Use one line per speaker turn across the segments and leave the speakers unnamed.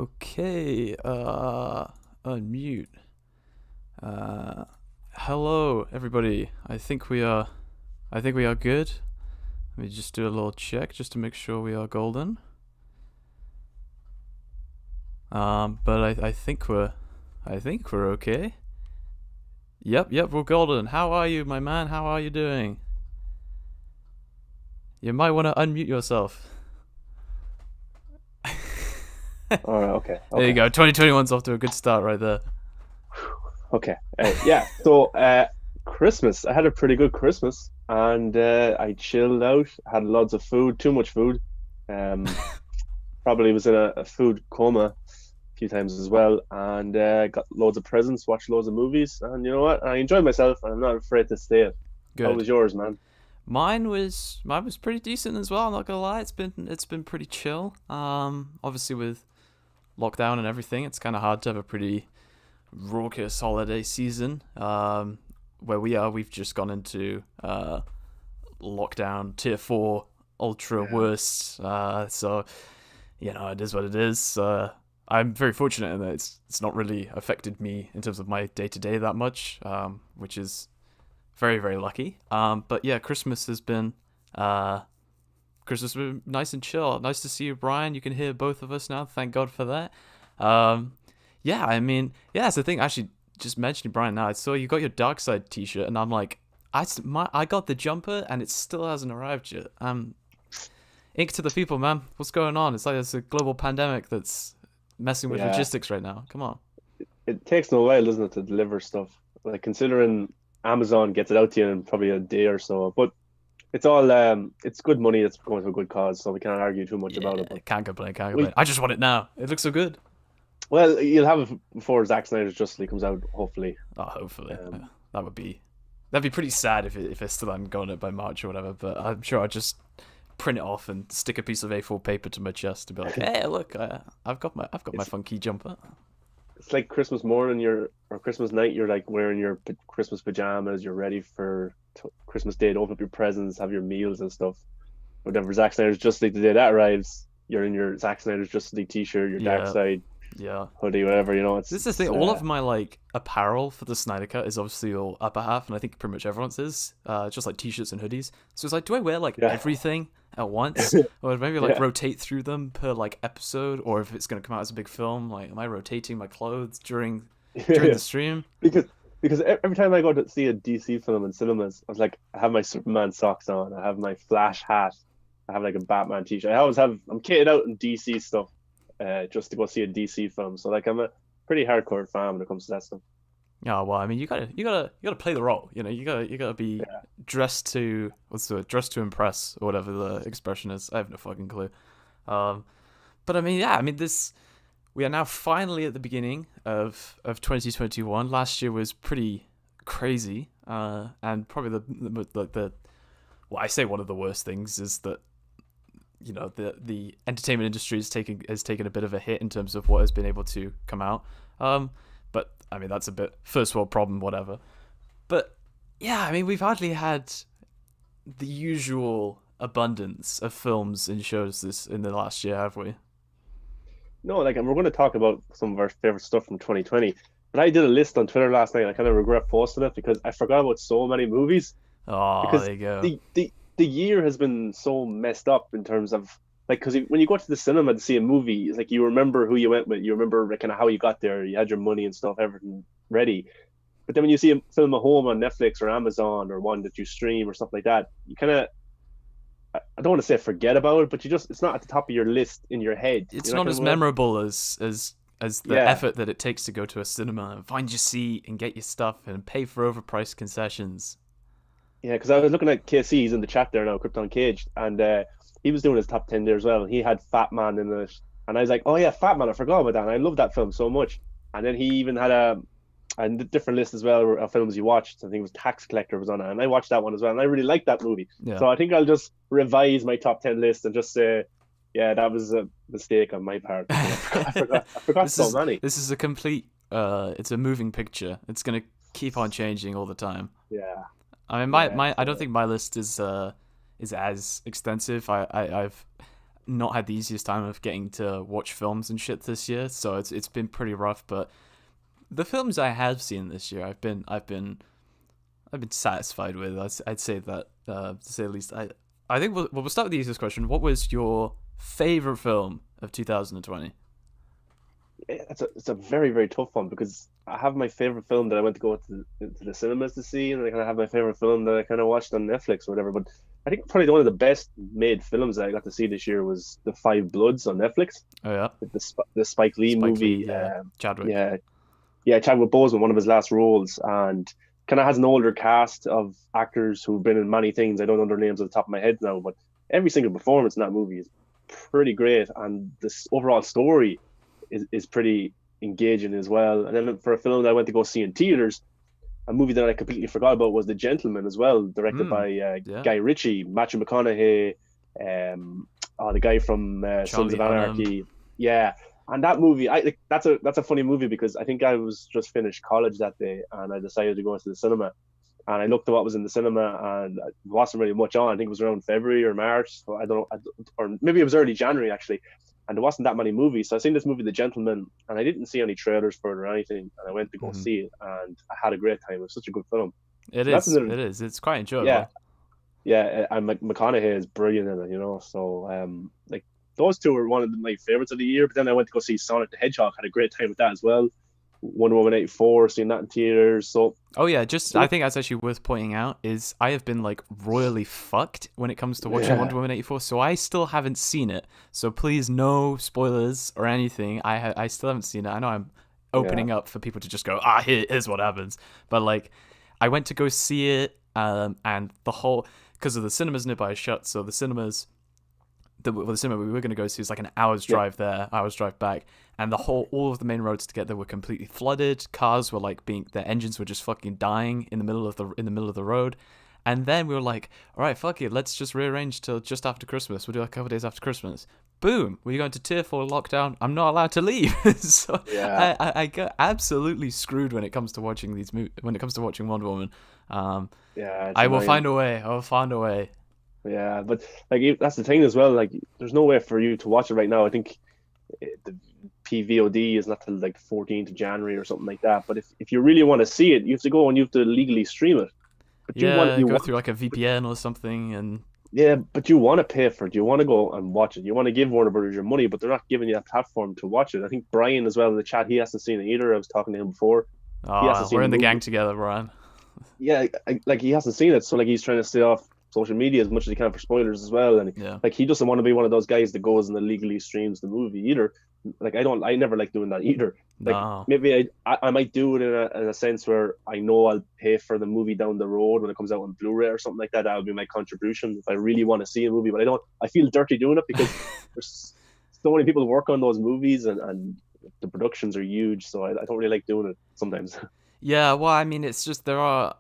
Okay, unmute. Uh, Hello, everybody. I think we are good. Let me just do a little check just to make sure we are golden. But I think we're okay. Yep, we're golden. How are you, my man? How are you doing? You might want to unmute yourself.
All right, okay,
There you
okay,
go. 2021's off to a good start right there.
okay. Yeah, so Christmas, I had a pretty good Christmas and I chilled out, had lots of food, too much food. Um, Probably was in a food coma a few times as well, and got loads of presents, watched loads of movies, and you know what? I enjoyed myself, and I'm not afraid to say it. How
Good.
was yours, man?
Mine was pretty decent as well. I'm not gonna lie, it's been pretty chill. Obviously with lockdown and everything, it's kind of hard to have a pretty raucous holiday season. Where we are, we've just gone into lockdown tier four, ultra
Yeah,
worst. So it is what it is. I'm very fortunate in that it's not really affected me in terms of my day to day that much, which is very very lucky. But yeah, uh, Christmas has been nice and chill. Nice to see you, Brian. You can hear both of us now. Thank God for that. Um, yeah, I mean, yeah, that's the thing. Actually, just mentioning Brian now, I saw you got your Dark Side T-shirt, and I'm like, I got the jumper, and it still hasn't arrived yet. Ink to the people, man. What's going on? It's like there's a global pandemic that's messing with
yeah.
logistics right now. Come on.
It takes no while, doesn't it, to deliver stuff? Like considering Amazon gets it out to you in probably a day or so, but it's good money that's going to a good cause, so we can't argue too much about
Yeah,
it. But
can't complain, can't
we
complain. I just want it now. It looks so good.
well, you'll have it before Zack Snyder's Justice League comes out, hopefully.
Oh, hopefully.
Um,
That would be pretty sad if it still hadn't gone it by March or whatever. But I'm sure I'd just print it off and stick a piece of A4 paper to my chest to be like, hey, look, I've got my
it's
funky jumper.
it's like Christmas morning, or Christmas night. You're like wearing your Christmas pajamas. You're ready for Christmas Day to open up your presents, have your meals and stuff. Whatever Zack Snyder's Justice League, the day that arrives, you're in your Zack Snyder's Justice League t-shirt, your Dark
Yeah,
Side
yeah.
hoodie, whatever. You know,
This is the thing.
it's
All of my like apparel for the Snyder Cut is obviously all upper half, and I think pretty much everyone's is just like t-shirts and hoodies. So it's like, do I wear like
yeah,
everything at once, or maybe like
yeah.
rotate through them per like episode, or if it's gonna come out as a big film, like am I rotating my clothes during the stream?
because every time I go to see a DC film in cinemas, I was like, I have my Superman socks on, I have my Flash hat, I have like a Batman t-shirt. I'm kitted out in DC stuff, just to go see a DC film. So like I'm a pretty hardcore fan when it comes to that stuff.
Yeah, well, I mean, you gotta play the role. You gotta be
Yeah.
dressed to impress or whatever the expression is. I have no fucking clue. Um, but I mean, yeah, I mean, this we are now finally at the beginning of 2021. Last year was pretty crazy, and probably the well, I say one of the worst things is that the entertainment industry has taken a bit of a hit in terms of what has been able to come out. But I mean that's a bit first world problem, whatever. But yeah, I mean we've hardly had the usual abundance of films and shows this in the last year, have we?
No, like, and we're going to talk about some of our favorite stuff from 2020. But I did a list on Twitter last night. And I kind of regret posting it because I forgot about so many movies.
Oh,
Because
there you go.
the year has been so messed up in terms of like because when you go to the cinema to see a movie, it's like you remember who you went with, you remember like, kind of how you got there, you had your money and stuff, everything ready. But then when you see a film at home on Netflix or Amazon or one that you stream or stuff like that, you kind of I don't want to say forget about it, but you just it's not at the top of your list in your head.
It's
You know,
not
kind
as
of way.
memorable as the
Yeah,
effort that it takes to go to a cinema and find your seat and get your stuff and pay for overpriced concessions.
yeah. Because I was looking at KC, he's in the chat there now, Krypton Cage, and he was doing his top 10 there as well. And he had Fat Man in it, and I was like, oh yeah, Fat Man, I forgot about that. And I love that film so much. And then he even had a different list as well of films he watched. I think it was Tax Collector was on it, and I watched that one as well, and I really liked that movie.
Yeah.
So I think I'll just revise my top 10 list and just say, yeah, that was a mistake on my part because I forgot
this
so
is
many.
this is a complete it's a moving picture. It's gonna keep on changing all the time.
Yeah,
I mean
yeah.
my I don't think my list is as extensive. I've not had the easiest time of getting to watch films and shit this year, so it's been pretty rough. But the films I have seen this year, I've been satisfied with. I'd say that, to say the least. I think we'll start with the easiest question. What was your favorite film of 2020?
It's a very very tough one because I have my favorite film that I went to go to the cinemas to see, and I kind of have my favorite film that I kind of watched on Netflix or whatever. But I think probably one of the best made films that I got to see this year was The Five Bloods on Netflix.
Oh yeah,
The Spike Lee
Spike
movie.
Lee, yeah, Chadwick.
Yeah, Chadwick Boseman, one of his last roles, and kind of has an older cast of actors who've been in many things. I don't know their names off the top of my head now, but every single performance in that movie is pretty great, and this overall story is pretty engaging as well. And then for a film that I went to go see in theaters, a movie that I completely forgot about was The Gentleman as well, directed by
Yeah.
Guy Ritchie, Matthew McConaughey, the guy from Sons of
Charlie
Anarchy. Yeah, and that movie, that's a funny movie because I think I was just finished college that day, and I decided to go into the cinema. And I looked at what was in the cinema, and it wasn't really much on. I think it was around February or March. So I don't know, or maybe it was early January actually. And there wasn't that many movies. So I seen this movie, The Gentleman, and I didn't see any trailers for it or anything. And I went to go see it, and I had a great time. It was such a good film.
It
So that's
is.
another,
It is. It's quite enjoyable.
yeah, yeah. And McConaughey is brilliant in it, you know. So like those two were one of my favorites of the year. But then I went to go see Sonic the Hedgehog. Had a great time with that as well. Wonder Woman 84, seeing that in theaters. So
Oh yeah, I think that's actually worth pointing out is I have been like royally fucked when it comes to watching
Yeah.
Wonder Woman 84, so I still haven't seen it. So please, no spoilers or anything. I still haven't seen it. I know I'm opening up for people to just go, here's what happens. But like, I went to go see it, and the whole, because of the cinemas nearby is shut, so the cinemas. The cinema we were going to go to was like an hour's drive there, hour's drive back, and all of the main roads to get there were completely flooded. Cars were like their engines were just fucking dying in the middle of the road. And then we were like, all right, fuck it, let's just rearrange till just after Christmas. We'll do a couple of days after Christmas. Boom, we're going to tier 4 lockdown. I'm not allowed to leave. So
Yeah.
I got absolutely screwed when it comes to watching when it comes to watching Wonder Woman.
yeah, it's
I will
annoying.
find a way. I will find a way.
Yeah, but like that's the thing as well. Like, there's no way for you to watch it right now. I think the PVOD is not till like 14th of January or something like that. But if you really want to see it, you have to go and you have to legally stream it. But
Yeah,
you
go
want
through like a VPN or something, and
yeah, but you want to pay for it. You want to go and watch it. You want to give Warner Brothers your money, but they're not giving you a platform to watch it. I think Brian as well in the chat, he hasn't seen it either. I was talking to him before. He hasn't seen
we're
the
in the
movie.
gang together, Brian.
Yeah, like he hasn't seen it, so like he's trying to stay off social media as much as he can for spoilers as well, and
Yeah.
like he doesn't want to be one of those guys that goes and illegally streams the movie either. Like I never like doing that either. Like
No.
maybe I might do it in a sense where I know I'll pay for the movie down the road when it comes out on Blu-ray or something like that. That'll be my contribution if I really want to see a movie. But I feel dirty doing it because there's so many people who work on those movies and the productions are huge, so I don't really like doing it sometimes.
Yeah, well, I mean, it's just I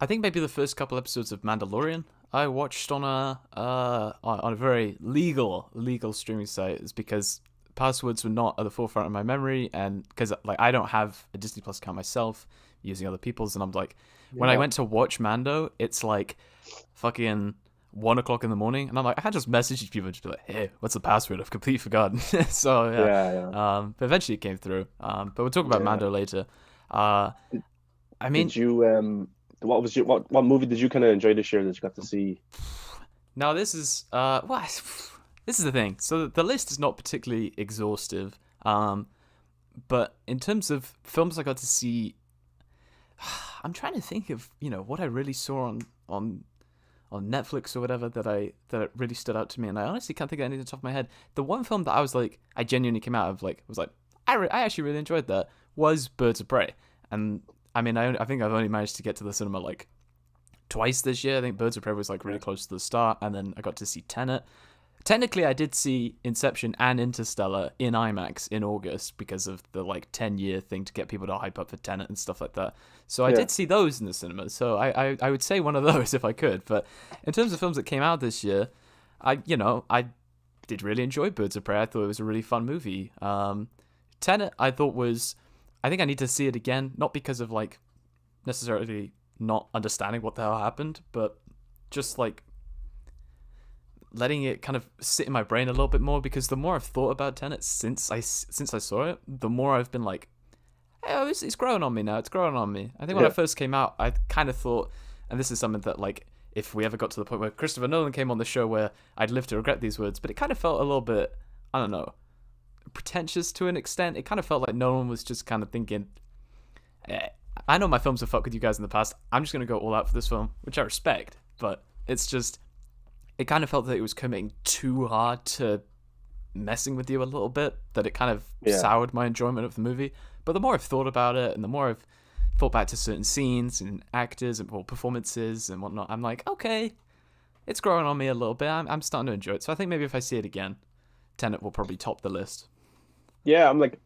think maybe the first couple episodes of Mandalorian I watched on a very legal streaming site. Is because passwords were not at the forefront of my memory, and because like I don't have a Disney Plus account myself, using other people's, and I'm like, when I went to watch Mando, it's like fucking 1 o'clock in the morning, and I'm like, I had just messaged people just be like, hey, what's the password? I've completely forgotten. So
Yeah.
but eventually it came through. But we'll talk about
Yeah.
Mando later. I mean,
Did you what movie did you kind of enjoy this year that you got to see?
now this is this is the thing. So the list is not particularly exhaustive. But in terms of films I got to see, I'm trying to think of what I really saw on Netflix or whatever that really stood out to me, and I honestly can't think of anything off the top of my head. The one film that I was like, I genuinely came out of was like, I actually really enjoyed that was Birds of Prey, and I mean, I think I've only managed to get to the cinema like twice this year. I think Birds of Prey was like really close to the start, and then I got to see Tenet. Technically, I did see Inception and Interstellar in IMAX in August because of the like 10-year thing to get people to hype up for Tenet and stuff like that. So I did see those in the cinema. So I would say one of those if I could. But in terms of films that came out this year, I did really enjoy Birds of Prey. I thought it was a really fun movie. Tenet, I think I need to see it again, not because of like necessarily not understanding what the hell happened, but just like letting it kind of sit in my brain a little bit more, because the more I've thought about Tenet since I saw it, the more I've been like, hey, oh, it's growing on me now. It's growing on me. I think when I first came out, I kind of thought, and this is something that, like, if we ever got to the point where Christopher Nolan came on the show, where I'd live to regret these words, but it kind of felt a little bit, I don't know, pretentious to an extent. It kind of felt like Nolan was just kind of thinking, I know my films have fucked with you guys in the past. I'm just going to go all out for this film, which I respect, but it's just, it kind of felt that it was committing too hard to messing with you a little bit, that it kind of soured my enjoyment of the movie. But the more I've thought about it, and the more I've thought back to certain scenes and actors and performances and whatnot, I'm like, okay, it's growing on me a little bit. I'm starting to enjoy it. So I think maybe if I see it again, Tenet will probably top the list.
Yeah, I'm like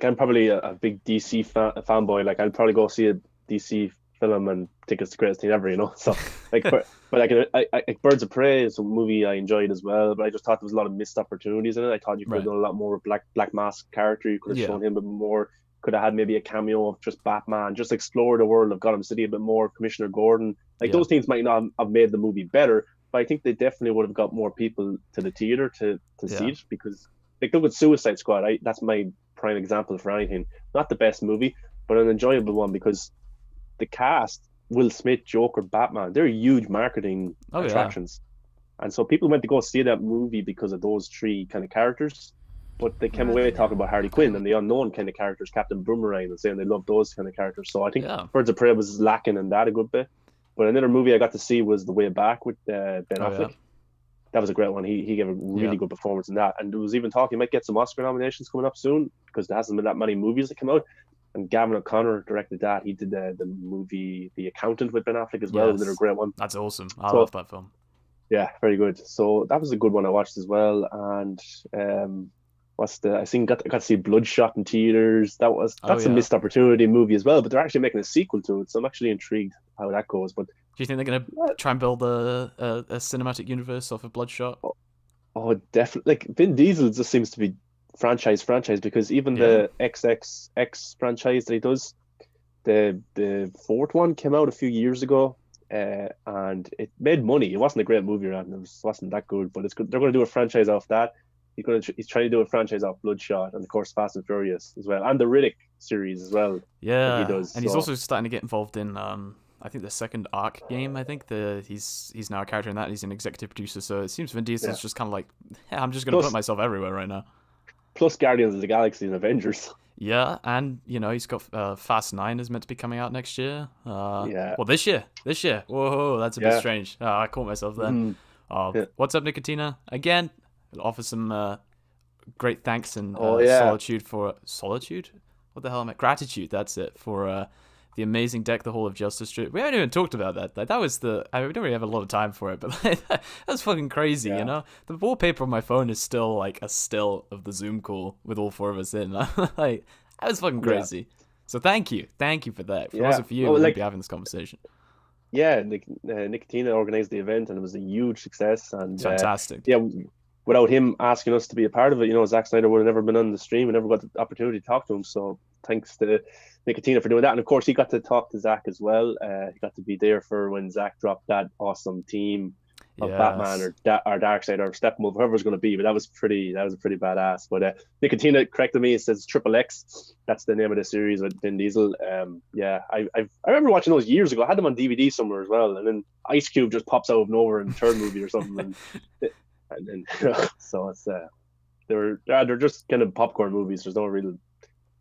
I'm probably a big DC fanboy. Like, I'd probably go see a DC film and think it's the greatest thing ever, you know. So like, but like Birds of Prey is a movie I enjoyed as well. But I just thought there was a lot of missed opportunities in it. I thought you could have done a lot more with Black Mask character. You could have shown him a bit more. Could have had maybe a cameo of just Batman. Just explore the world of Gotham City a bit more. Commissioner Gordon. Like, those things might not have made the movie better, but I think they definitely would have got more people to the theater to see it, because like, look at Suicide Squad. That's my prime example for anything. Not the best movie, but an enjoyable one, because the cast, Will Smith, Joker, Batman, they're huge marketing attractions. And so people went to go see that movie because of those three kind of characters, but they came away talking about Harley Quinn and the unknown kind of characters, Captain Boomerang, and saying they love those kind of characters. So I think Birds of Prey was lacking in that a good bit. But another movie I got to see was The Way Back with Ben Affleck. Yeah. That was a great one. He gave a really good performance in that. And there was even talk he might get some Oscar nominations coming up soon, because there hasn't been that many movies that come out. And Gavin O'Connor directed that. He did the movie The Accountant with Ben Affleck as well. Another great one.
That's awesome. I love that film.
Yeah, very good. So that was a good one I watched as well. And got to see Bloodshot in theaters. That's a missed opportunity movie as well. But they're actually making a sequel to it, so I'm actually intrigued how that goes. But
do you think they're gonna try and build a cinematic universe off of Bloodshot?
Oh, definitely. Like, Vin Diesel just seems to be franchise, because even the XXX franchise that he does, the fourth one came out a few years ago, and it made money. It wasn't a great movie, and it wasn't that good, but it's good. They're going to do a franchise off that. He's trying to do a franchise off Bloodshot, and of course Fast and Furious as well, and the Riddick series as well.
Yeah, he does. And he's also starting to get involved in I think the second Ark game. I think he's now a character in that. And he's an executive producer, so it seems Vin Diesel's just kind of like, I'm just going to put myself everywhere right now.
Plus Guardians of the Galaxy and Avengers.
Yeah, and he's got Fast 9 is meant to be coming out next year. Well, this year. Whoa, that's a bit strange. I caught myself there. What's up, Nicotina? Again, offer some great thanks and solitude. What the hell am I? Gratitude. That's it for the amazing deck, The Hall of Justice. We haven't even talked about that. Like, that was we don't really have a lot of time for it, but like, that's fucking crazy. You know, the wallpaper on my phone is still like a still of the Zoom call with all four of us in. Like, that was fucking crazy. So thank you for that. If it wasn't for you, we wouldn't be having this conversation.
Yeah, Nicotina organized the event, and it was a huge success. And
fantastic.
Without him asking us to be a part of it, Zack Snyder would have never been on the stream and never got the opportunity to talk to him. So thanks to Nicotina for doing that. And of course, he got to talk to Zack as well. He got to be there for when Zack dropped that awesome team of Batman or Darkseid or Steppenwolf, whoever it was going to be. But that was pretty badass. But Nicotina corrected me. It says Triple X. That's the name of the series with Vin Diesel. I remember watching those years ago. I had them on DVD somewhere as well. And then Ice Cube just pops out of nowhere in the third movie or something. And then so it's they're just kind of popcorn movies. There's no real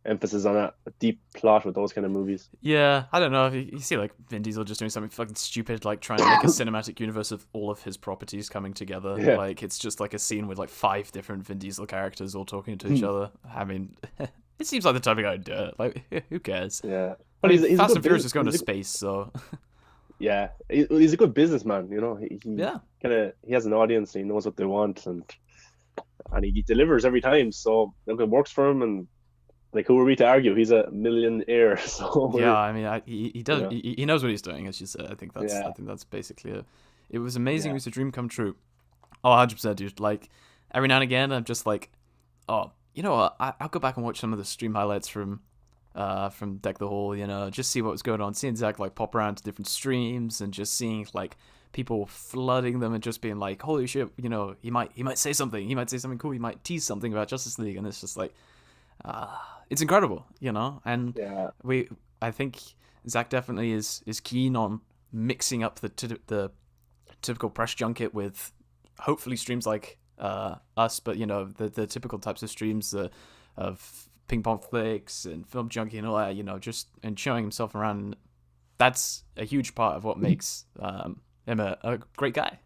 emphasis on a deep plot with those kind of movies.
Yeah, I don't know. If you see like Vin Diesel just doing something fucking stupid, like trying to make a cinematic universe of all of his properties coming together. Yeah. Like, it's just like a scene with like 5 different Vin Diesel characters all talking to each other. I mean, it seems like the type of guy to do it. Like, who cares?
Yeah,
but he's Fast and Furious is going to space, so.
Yeah, he's a good businessman. He has an audience. And he knows what they want, and he delivers every time. So it works for him. And like, who are we to argue? He's a millionaire. So
yeah, I mean, he does. He knows what he's doing, as you said. I think that's basically it. It was amazing. It was a dream come true. Oh, 100%, dude. Like, every now and again, I'm just like, oh, you know what? I'll go back and watch some of the stream highlights from from Deck the Hall, just see what was going on, seeing Zach like pop around to different streams and just seeing like people flooding them and just being like, holy shit, he might say something, cool, he might tease something about Justice League, and it's just like, it's incredible, and
Yeah.
I think Zach definitely is keen on mixing up the typical press junket with hopefully streams like us, but the typical types of streams of Ping Pong Flicks and Film Junkie and all that, just and showing himself around. That's a huge part of what makes him a great guy.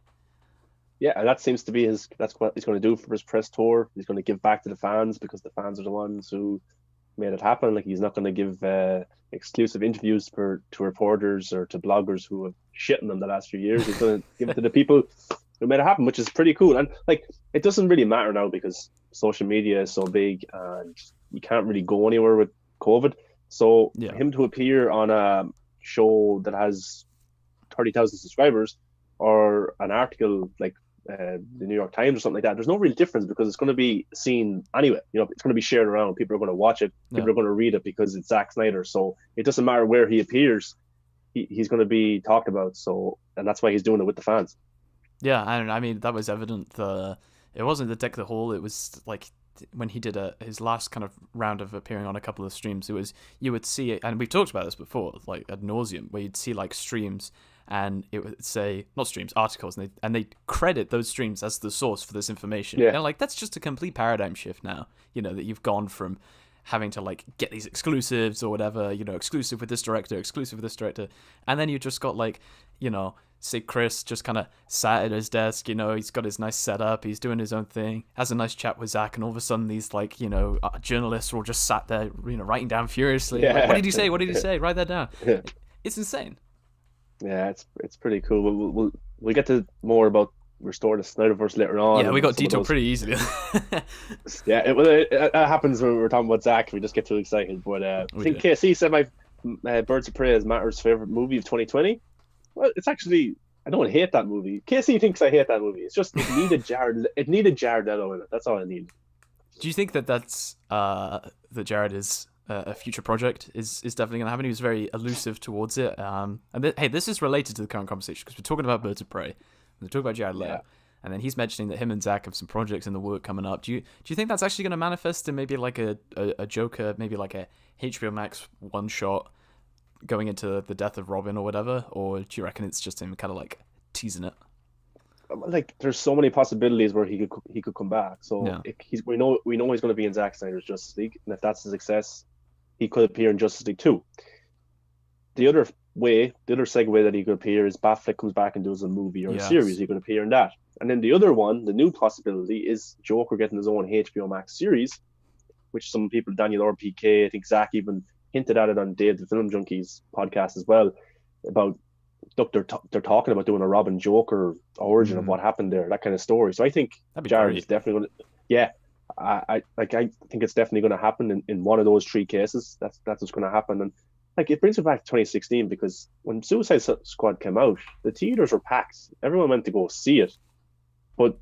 Yeah, and that seems to be that's what he's going to do for his press tour. He's going to give back to the fans because the fans are the ones who made it happen. Like, he's not going to give exclusive interviews to reporters or to bloggers who have shit on them the last few years. He's going to give it to the people who made it happen, which is pretty cool. And like, it doesn't really matter now because social media is so big and you can't really go anywhere with COVID. So
Yeah.
for him to appear on a show that has 30,000 subscribers or an article like the New York Times or something like that, there's no real difference because it's going to be seen anyway. It's going to be shared around. People are going to watch it. People are going to read it because it's Zack Snyder. So it doesn't matter where he appears. He's going to be talked about. So, and that's why he's doing it with the fans.
Yeah, I mean that was evident. It wasn't the Deck the Hall. It was like when he did his last kind of round of appearing on a couple of streams. It was, you would see it, and we've talked about this before, like ad nauseum, where you'd see like streams and it would say, not streams, articles, and they credit those streams as the source for this information.
Yeah.
And like, that's just a complete paradigm shift now, that you've gone from having to like get these exclusives or whatever, exclusive with this director, and then you just got like, say Chris just kind of sat at his desk, he's got his nice setup, he's doing his own thing, has a nice chat with Zach, and all of a sudden these like, journalists are all just sat there, writing down furiously.
Yeah.
Like, what did he say? What did he say? Write that down. It's insane.
Yeah, it's pretty cool. We'll get to more about Restore the Snyderverse later on.
Yeah, we got detailed pretty easily.
Yeah, it happens when we're talking about Zach. We just get too excited. But I think KC said my Birds of Prey is Matter's favorite movie of 2020. Well, it's actually, I don't hate that movie. KC thinks I hate that movie. It's just it needed Jared Leto in it. That's all it needed.
Do you think that's that Jared is a future project is definitely going to happen? He was very elusive towards it. And hey, this is related to the current conversation because we're talking about Birds of Prey. We're talking about Jared Leto, and then he's mentioning that him and Zach have some projects in the work coming up. Do you think that's actually going to manifest in maybe like a Joker, maybe like a HBO Max one shot going into the death of Robin or whatever? Or do you reckon it's just him kind of like teasing it?
Like, there's so many possibilities where he could come back. So
Yeah.
we know he's going to be in Zack Snyder's Justice League, and if that's a success, he could appear in Justice League 2. The other segue that he could appear is Batfleck comes back and does a movie or a series. He could appear in that. And then the other one, the new possibility, is Joker getting his own HBO Max series, which some people, Daniel RPK, I think Zach even hinted at it on Dave the Film Junkies podcast as well, about they're talking about doing a Robin Joker origin of what happened there, that kind of story. So I think Jared is definitely going to, I think it's definitely going to happen in one of those three cases. That's what's going to happen. And like, it brings me back to 2016 because when Suicide Squad came out, the theaters were packed. Everyone went to go see it, but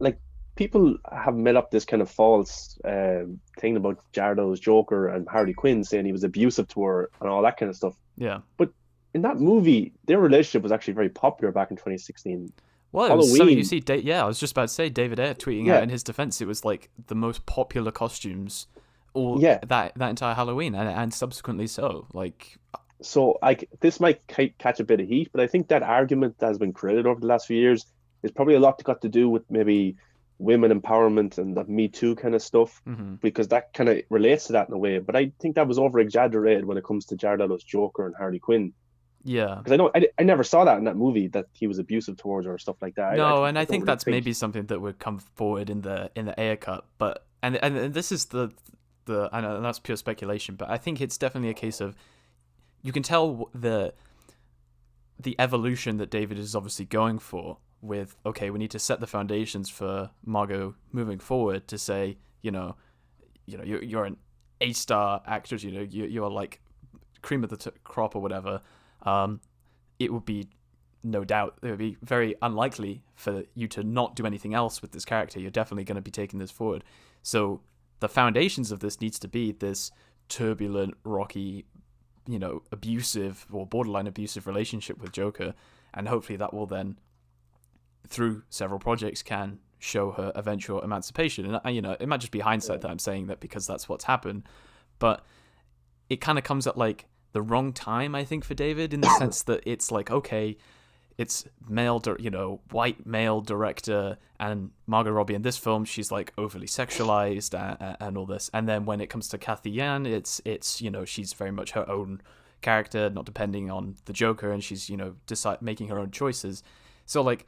like, people have made up this kind of false thing about Jared Leto's Joker and Harley Quinn saying he was abusive to her and all that kind of stuff.
Yeah.
But in that movie, their relationship was actually very popular back in 2016.
Well, it was so, you see, I was just about to say, David Ayer tweeting out in his defense, it was like the most popular costumes all that entire Halloween, and subsequently so. Like,
so this might catch a bit of heat, but I think that argument that has been created over the last few years is probably a lot got to do with maybe women empowerment and the Me Too kind of stuff, because that kind of relates to that in a way. But I think that was over exaggerated when it comes to Jared Leto's Joker and Harley Quinn.
Yeah,
because I never saw that in that movie, that he was abusive towards her or stuff like that.
No, I think that's maybe something that would come forward in the Ayer cut. But and this is the I know that's pure speculation, but I think it's definitely a case of, you can tell the evolution that David is obviously going for with, okay, we need to set the foundations for Margot moving forward to say, you're an A-star actress, you're like cream of the crop or whatever. It would be, no doubt, it would be very unlikely for you to not do anything else with this character. You're definitely going to be taking this forward. So the foundations of this needs to be this turbulent, rocky, abusive or borderline abusive relationship with Joker, and hopefully that will then, through several projects, can show her eventual emancipation. And it might just be hindsight that I'm saying that because that's what's happened, but it kind of comes at like the wrong time, I think, for David, in the sense that it's like, okay, it's white male director, and Margot Robbie in this film, she's like overly sexualized and all this. And then when it comes to Kathy Yan, it's she's very much her own character, not depending on the Joker, and she's making her own choices. So like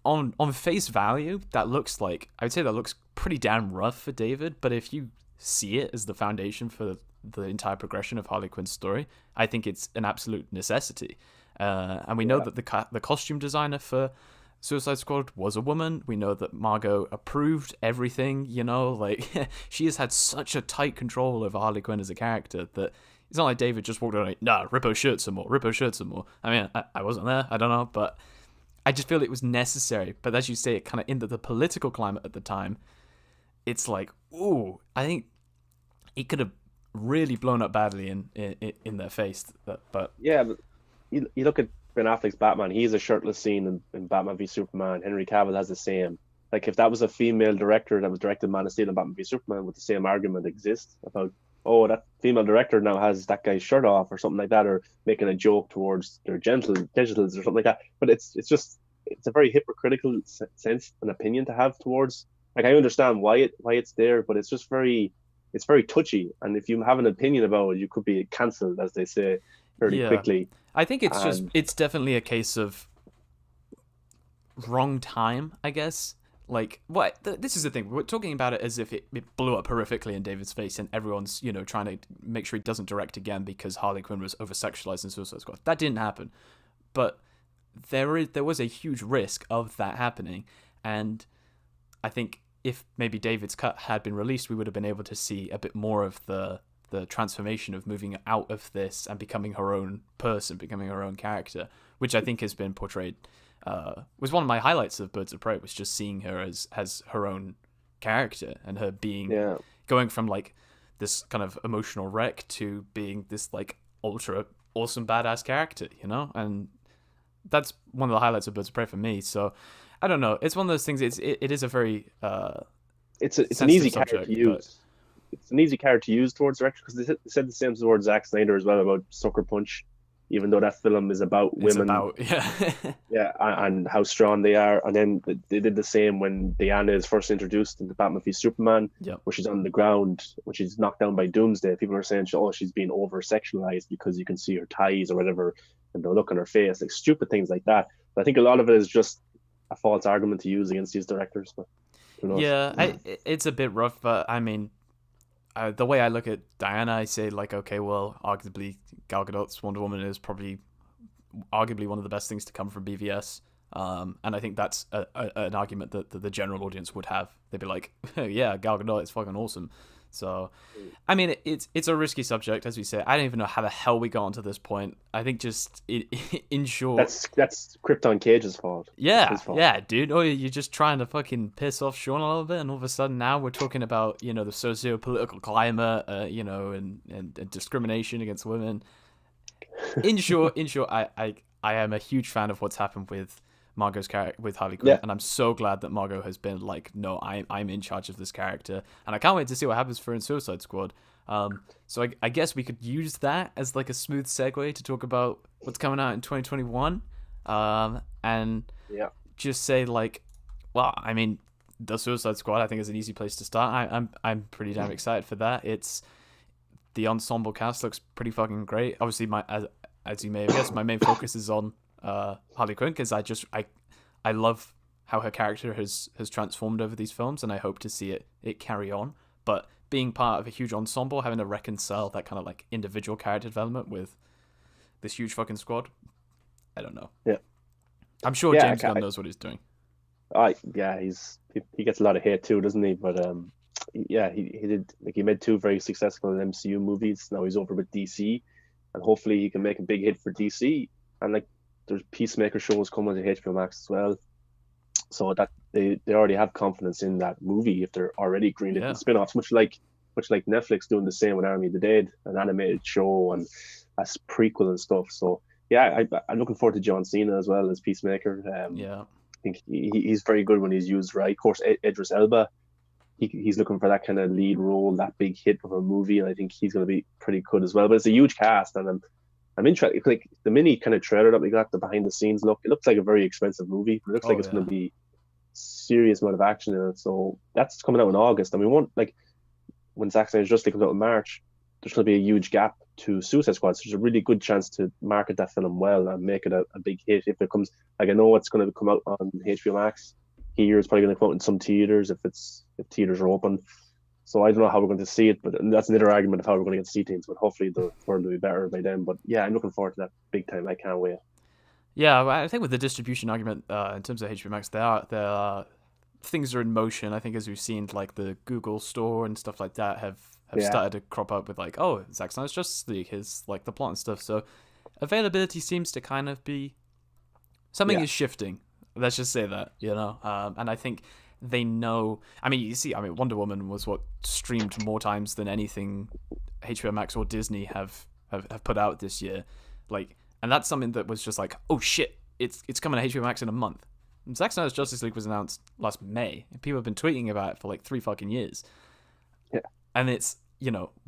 on face value, I would say that looks pretty damn rough for David. But if you see it as the foundation for the entire progression of Harley Quinn's story, I think it's an absolute necessity. And we know that the costume designer for Suicide Squad was a woman. We know that Margot approved everything, like she has had such a tight control over Harley Quinn as a character that it's not like David just walked around like, nah, rip her shirt some more, rip her shirt some more. I mean, I wasn't there, I don't know, but I just feel it was necessary. But as you say, it kind of in the political climate at the time, it's like, ooh, I think it could have really blown up badly in their face. But
yeah, but you look at Ben Affleck's Batman, he has a shirtless scene in Batman v Superman. Henry Cavill has the same. Like, if that was a female director that was directed Man of Steel and Batman v Superman, would the same argument exist about, oh, that female director now has that guy's shirt off or something like that, or making a joke towards their genitals or something like that? But it's a very hypocritical sense and opinion to have towards. Like, I understand why it's there, but it's very touchy. And if you have an opinion about it, you could be cancelled, as they say, fairly quickly.
I think it's definitely a case of wrong time, I guess. Like, this is the thing. We're talking about it as if it blew up horrifically in David's face, and everyone's, trying to make sure he doesn't direct again because Harley Quinn was over-sexualized in Suicide Squad. That didn't happen. But there was a huge risk of that happening, and I think if maybe David's cut had been released, we would have been able to see a bit more of the transformation of moving out of this and becoming her own person, becoming her own character, which I think has been portrayed, was one of my highlights of Birds of Prey, was just seeing her as her own character, and her being going from like this kind of emotional wreck to being this like ultra awesome badass character, and that's one of the highlights of Birds of Prey for me. So I don't know, it's one of those things. It is a very
it's an easy character to use. It's an easy character to use towards direction, because they said the same towards Zack Snyder as well about Sucker Punch, even though that film is about women. And how strong they are. And then they did the same when Diana is first introduced in the Batman v Superman, where she's on the ground, when she's knocked down by Doomsday. People are saying, she's being over-sexualized because you can see her thighs or whatever, and the look on her face, like stupid things like that. But I think a lot of it is just a false argument to use against these directors. But who knows?
Yeah, it's a bit rough, but I mean, the way I look at Diana, I say like, okay, well, arguably Gal Gadot's Wonder Woman is probably arguably one of the best things to come from BVS, and I think that's an argument that the general audience would have. They'd be like, yeah, Gal Gadot is fucking awesome. So, I mean, it's a risky subject, as we say. I don't even know how the hell we got onto this point. I think just in short,
that's Krypton Cage's fault.
Yeah, dude. Oh, you're just trying to fucking piss off Sean a little bit, and all of a sudden now we're talking about the socio-political climate, and discrimination against women. In short, I am a huge fan of what's happened with Margot's character, with Harley Quinn, and I'm so glad that Margot has been like, no, I'm in charge of this character, and I can't wait to see what happens for her in Suicide Squad. So I guess we could use that as like a smooth segue to talk about what's coming out in 2021, and just say like, well, I mean, the Suicide Squad I think is an easy place to start. I'm pretty damn excited for that. It's the ensemble cast looks pretty fucking great. Obviously, as you may have guessed, my main focus is on Harley Quinn, because I love how her character has transformed over these films, and I hope to see it carry on. But being part of a huge ensemble, having to reconcile that kind of like individual character development with this huge fucking squad, I don't know.
Yeah,
I'm sure James Gunn knows what he's doing.
He gets a lot of hate too, doesn't he? But he made 2 very successful MCU movies. Now he's over with DC, and hopefully he can make a big hit for DC. And like, there's Peacemaker shows coming to HBO Max as well, so that they already have confidence in that movie if they're already greenlit the spin-offs, much like much like Netflix doing the same with Army of the Dead, an animated show and a prequel and stuff. So yeah, I'm looking forward to John Cena as well as Peacemaker.
Yeah.
I think he's very good when he's used right. Of course, Idris Elba, he's looking for that kind of lead role, that big hit of a movie, and I think he's going to be pretty good as well. But it's a huge cast, and I'm interested. Like the mini kind of trailer that we got, the behind the scenes look, it looks like a very expensive movie. It looks like
Oh
it's going
yeah.
to be serious amount of action in it. So that's coming out in August, and we want like when Zack Snyder's Justice League comes out in March, there's going to be a huge gap to Suicide Squad. So there's a really good chance to market that film well and make it a big hit. If it comes, like I know it's going to come out on HBO Max here. It's probably going to come out in some theaters if theaters are open. So I don't know how we're going to see it, but that's another argument of how we're going to get to see things. But hopefully the world will be better by then. But yeah, I'm looking forward to that big time. I can't wait.
Yeah, well, I think with the distribution argument in terms of HBO Max, there are things are in motion. I think as we've seen, like the Google Store and stuff like that have
Yeah,
started to crop up with like, oh, Zack Snyder's Justice League, his like the plot and stuff. So availability seems to kind of be something
yeah,
is shifting. Let's just say that, and I think they know. I mean, you see, I mean, Wonder Woman was what streamed more times than anything HBO Max or Disney have put out this year, like, and that's something that was just like, oh shit, it's coming to HBO Max in a month. And Zack Snyder's Justice League was announced last May, and people have been tweeting about it for like 3 fucking years,
yeah,
and it's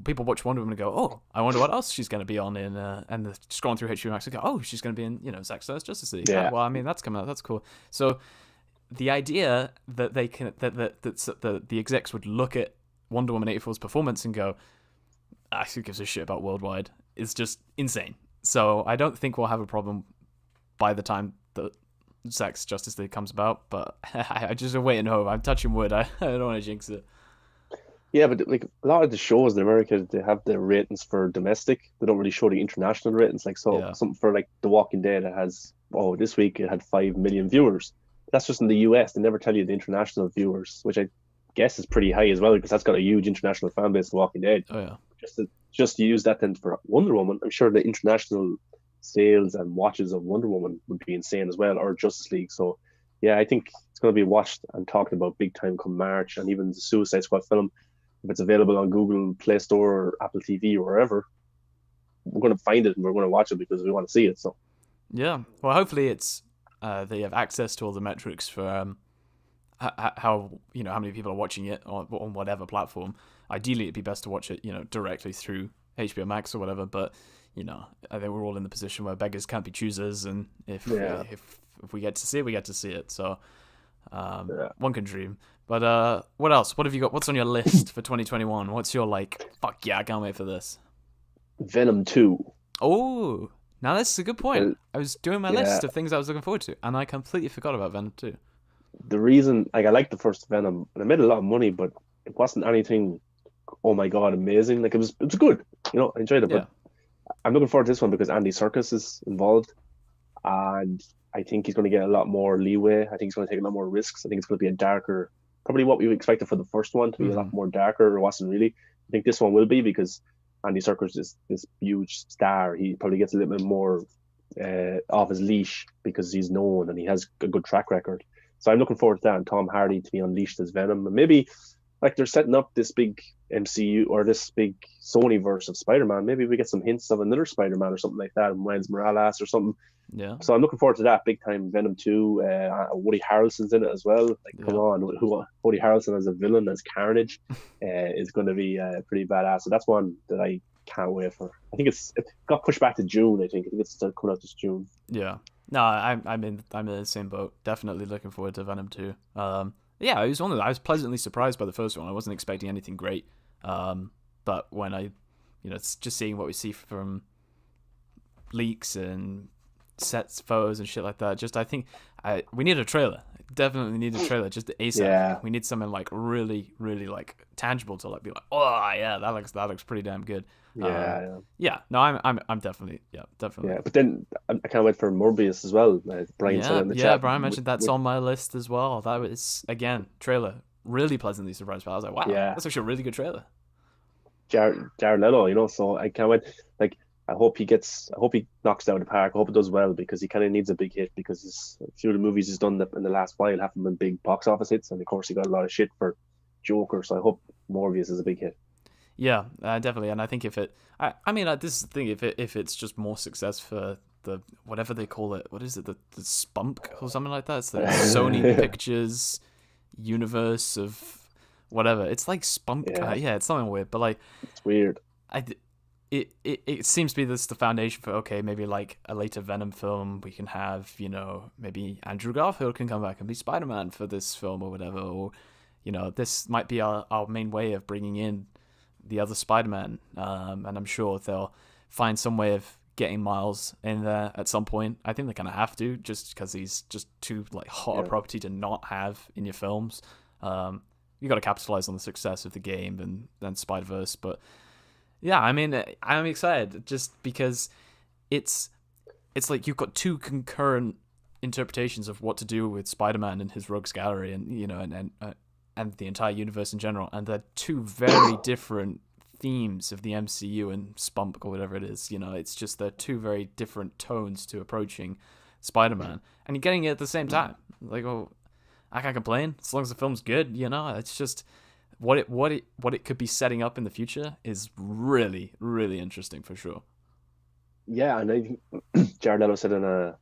people watch Wonder Woman and go, oh, I wonder what else she's going to be on in, and they're scrolling through HBO Max and go, oh, she's going to be in Zack Snyder's Justice League. Ah,
yeah,
well, I mean, that's coming out, that's cool. So the idea that they can that the execs would look at Wonder Woman 84's performance and go, ah, who gives a shit about worldwide, is just insane. So I don't think we'll have a problem by the time that Zack's Justice League comes about, but I just wait and hope. I'm touching wood. I don't want to jinx it.
yeah. But like a lot of the shows in America, they have the ratings for domestic. They don't really show the international ratings. Like so,
Yeah.
something for like The Walking Dead, it has this week it had 5 million viewers. That's just in the US. They never tell you the international viewers, which I guess is pretty high as well because that's got a huge international fan base. The Walking Dead.
Oh yeah.
Just to use that then for Wonder Woman, I'm sure the international sales and watches of Wonder Woman would be insane as well, or Justice League. So yeah, I think it's going to be watched and talked about big time come March, and even the Suicide Squad film, if it's available on Google Play Store or Apple TV or wherever, we're going to find it and we're going to watch it because we want to see it. So
Yeah. Well, hopefully it's they have access to all the metrics for how how many people are watching it on whatever platform. Ideally, it'd be best to watch it directly through HBO Max or whatever. But I think we're all in the position where beggars can't be choosers, and
yeah,
if we get to see it, we get to see it. So
yeah.
one can dream. But what else? What have you got? What's on your list for 2021? What's your like? Fuck yeah, I can't wait for this.
Venom 2.
Oh, now this is a good point.
Uh,
I was doing my
yeah,
list of things I was looking forward to, and I completely forgot about Venom 2.
the reason like I liked the first Venom and it made a lot of money, but it wasn't anything. Oh my god, amazing! Like it was good. I enjoyed it,
Yeah.
but I'm looking forward to this one because Andy Serkis is involved, and I think he's going to get a lot more leeway. I think he's going to take a lot more risks. I think it's going to be a darker, probably what we expected for the first one to be a
Hmm.
lot more darker. It wasn't really. I think this one will be because Andy Serkis is this huge star. He probably gets a little bit more off his leash because he's known and he has a good track record. So I'm looking forward to that and Tom Hardy to be unleashed as Venom. And maybe like they're setting up this big MCU or this big Sony verse of Spider-Man. Maybe we get some hints of another Spider-Man or something like that, and Miles Morales or something.
Yeah.
So I'm looking forward to that big time. Venom 2. Woody Harrelson's in it as well. Like, come
Yeah.
on, Woody Harrelson as a villain, as Carnage, is going to be pretty badass. So that's one that I can't wait for. I think it got pushed back to June. I think it's still coming out this June.
Yeah. No, I'm in the same boat. Definitely looking forward to Venom 2. Yeah, it was one of the, I was pleasantly surprised by the first one. I wasn't expecting anything great. But when it's just seeing what we see from leaks and sets, photos and shit like that. Just I think we need a trailer. Definitely need a trailer. Just ASAP.
Yeah.
We need something like really, really like tangible to like be like, oh yeah, that looks pretty damn good.
Yeah,
Yeah. No, I'm definitely definitely.
yeah. But then I can't wait for Morbius as well. Brian said
Yeah,
in the
yeah.
chat.
Brian mentioned that's on my list as well. That was again trailer. Really pleasantly surprised by. I was like, wow,
Yeah.
that's actually a really good trailer.
Jared Leto, so I can't wait. Like, I hope he knocks it out of the park. I hope it does well because he kind of needs a big hit because a few of the movies he's done in the last while haven't been big box office hits, and of course he got a lot of shit for Joker. So I hope Morbius is a big hit.
Yeah, definitely. And I think I mean, this is the thing. If it's just more success for the whatever they call it, what is it, the Spunk or something like that? It's the Sony Pictures universe of whatever. It's like Spunk.
Yeah,
Yeah, it's something weird. But like,
it's weird.
I, it seems to be this the foundation for, okay, maybe like a later Venom film. We can have, maybe Andrew Garfield can come back and be Spider-Man for this film or whatever. Or, this might be our main way of bringing in the other Spider-Man, and I'm sure they'll find some way of getting Miles in there at some point. I think they kind of have to, just because he's just too like hot a property to not have in your films. You got to capitalize on the success of the game and then Spider-Verse, but yeah, I mean, I'm excited just because it's like you've got two concurrent interpretations of what to do with Spider-Man and his rogues gallery, and and the entire universe in general, and they're two very different themes of the MCU and Spunk or whatever it is. It's just they're two very different tones to approaching Spider-Man, and you're getting it at the same time. Like, oh, I can't complain as long as the film's good. It's just what it could be setting up in the future is really, really interesting for sure.
Yeah, and I think Jared Leto said in a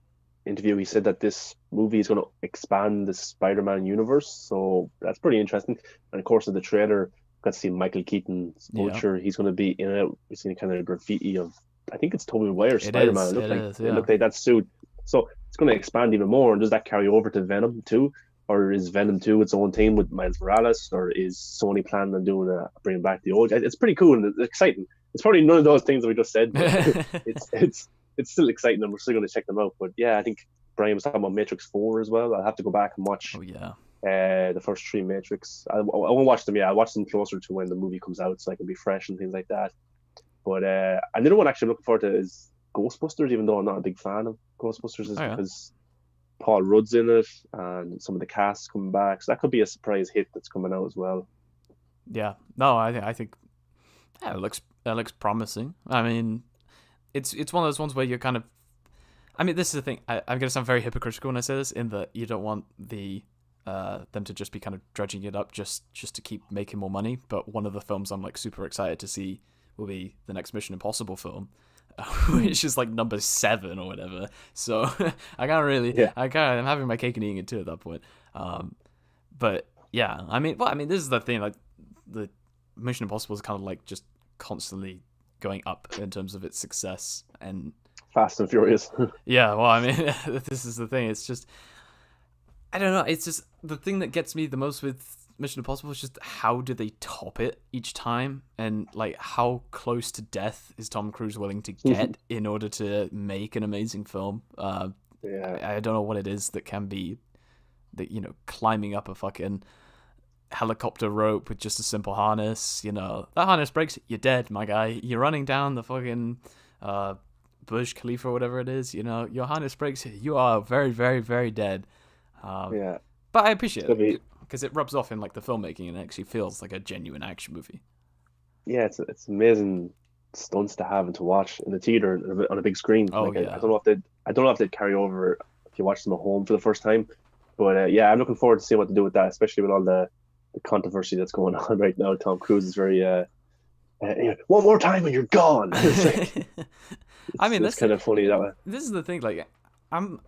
interview, he said that this movie is going to expand the Spider-Man universe, so that's pretty interesting. And of course, in the trailer, got to see Michael Keaton's Vulture. He's going to be in it. We've seen kind of a graffiti of, I think it's Tobey Maguire Spider-Man. It looked like that suit. So it's going to expand even more. And does that carry over to Venom too? Or is Venom 2 its own team with Miles Morales? Or is Sony planning on bringing back the old guy? It's pretty cool and it's exciting. It's probably none of those things that we just said, but it's still exciting and we're still going to check them out. But yeah, I think Brian was talking about Matrix 4 as well. I'll have to go back and watch the first three Matrix. I won't watch them yet. I'll watch them closer to when the movie comes out so I can be fresh and things like that. But another one actually I'm looking forward to is Ghostbusters, even though I'm not a big fan of Ghostbusters, because Paul Rudd's in it and some of the cast coming back. So that could be a surprise hit that's coming out as well.
Yeah. No, I think it looks promising. I mean, it's one of those ones where you're kind of, I mean, this is the thing. I'm going to sound very hypocritical when I say this, in that you don't want them to just be kind of dredging it up just to keep making more money. But one of the films I'm like super excited to see will be the next Mission Impossible film, which is like number 7 or whatever. So I can't really, I'm having my cake and eating it too at that point. But yeah, I mean, this is the thing. Like, the Mission Impossible is kind of like just constantly going up in terms of its success, and
Fast and Furious.
Yeah, well, I mean, this is the thing. It's just, I don't know. It's just the thing that gets me the most with Mission Impossible is just how do they top it each time, and like how close to death is Tom Cruise willing to get in order to make an amazing film. I don't know what it is that can be that, climbing up a fucking helicopter rope with just a simple harness. That harness breaks, you're dead, my guy. You're running down the fucking Burj Khalifa or whatever it is. Your harness breaks, you are very, very, very dead. But I appreciate it because it rubs off in like the filmmaking and it actually feels like a genuine action movie.
Yeah, it's amazing stunts to have and to watch in the theater on a big screen. I don't know if they'd carry over if you watch them at home for the first time. But I'm looking forward to seeing what to do with that, especially with all the controversy that's going on right now. Tom Cruise is very one more time and you're gone.
I mean,
it's kind of funny that way.
This is the thing. Like, I'm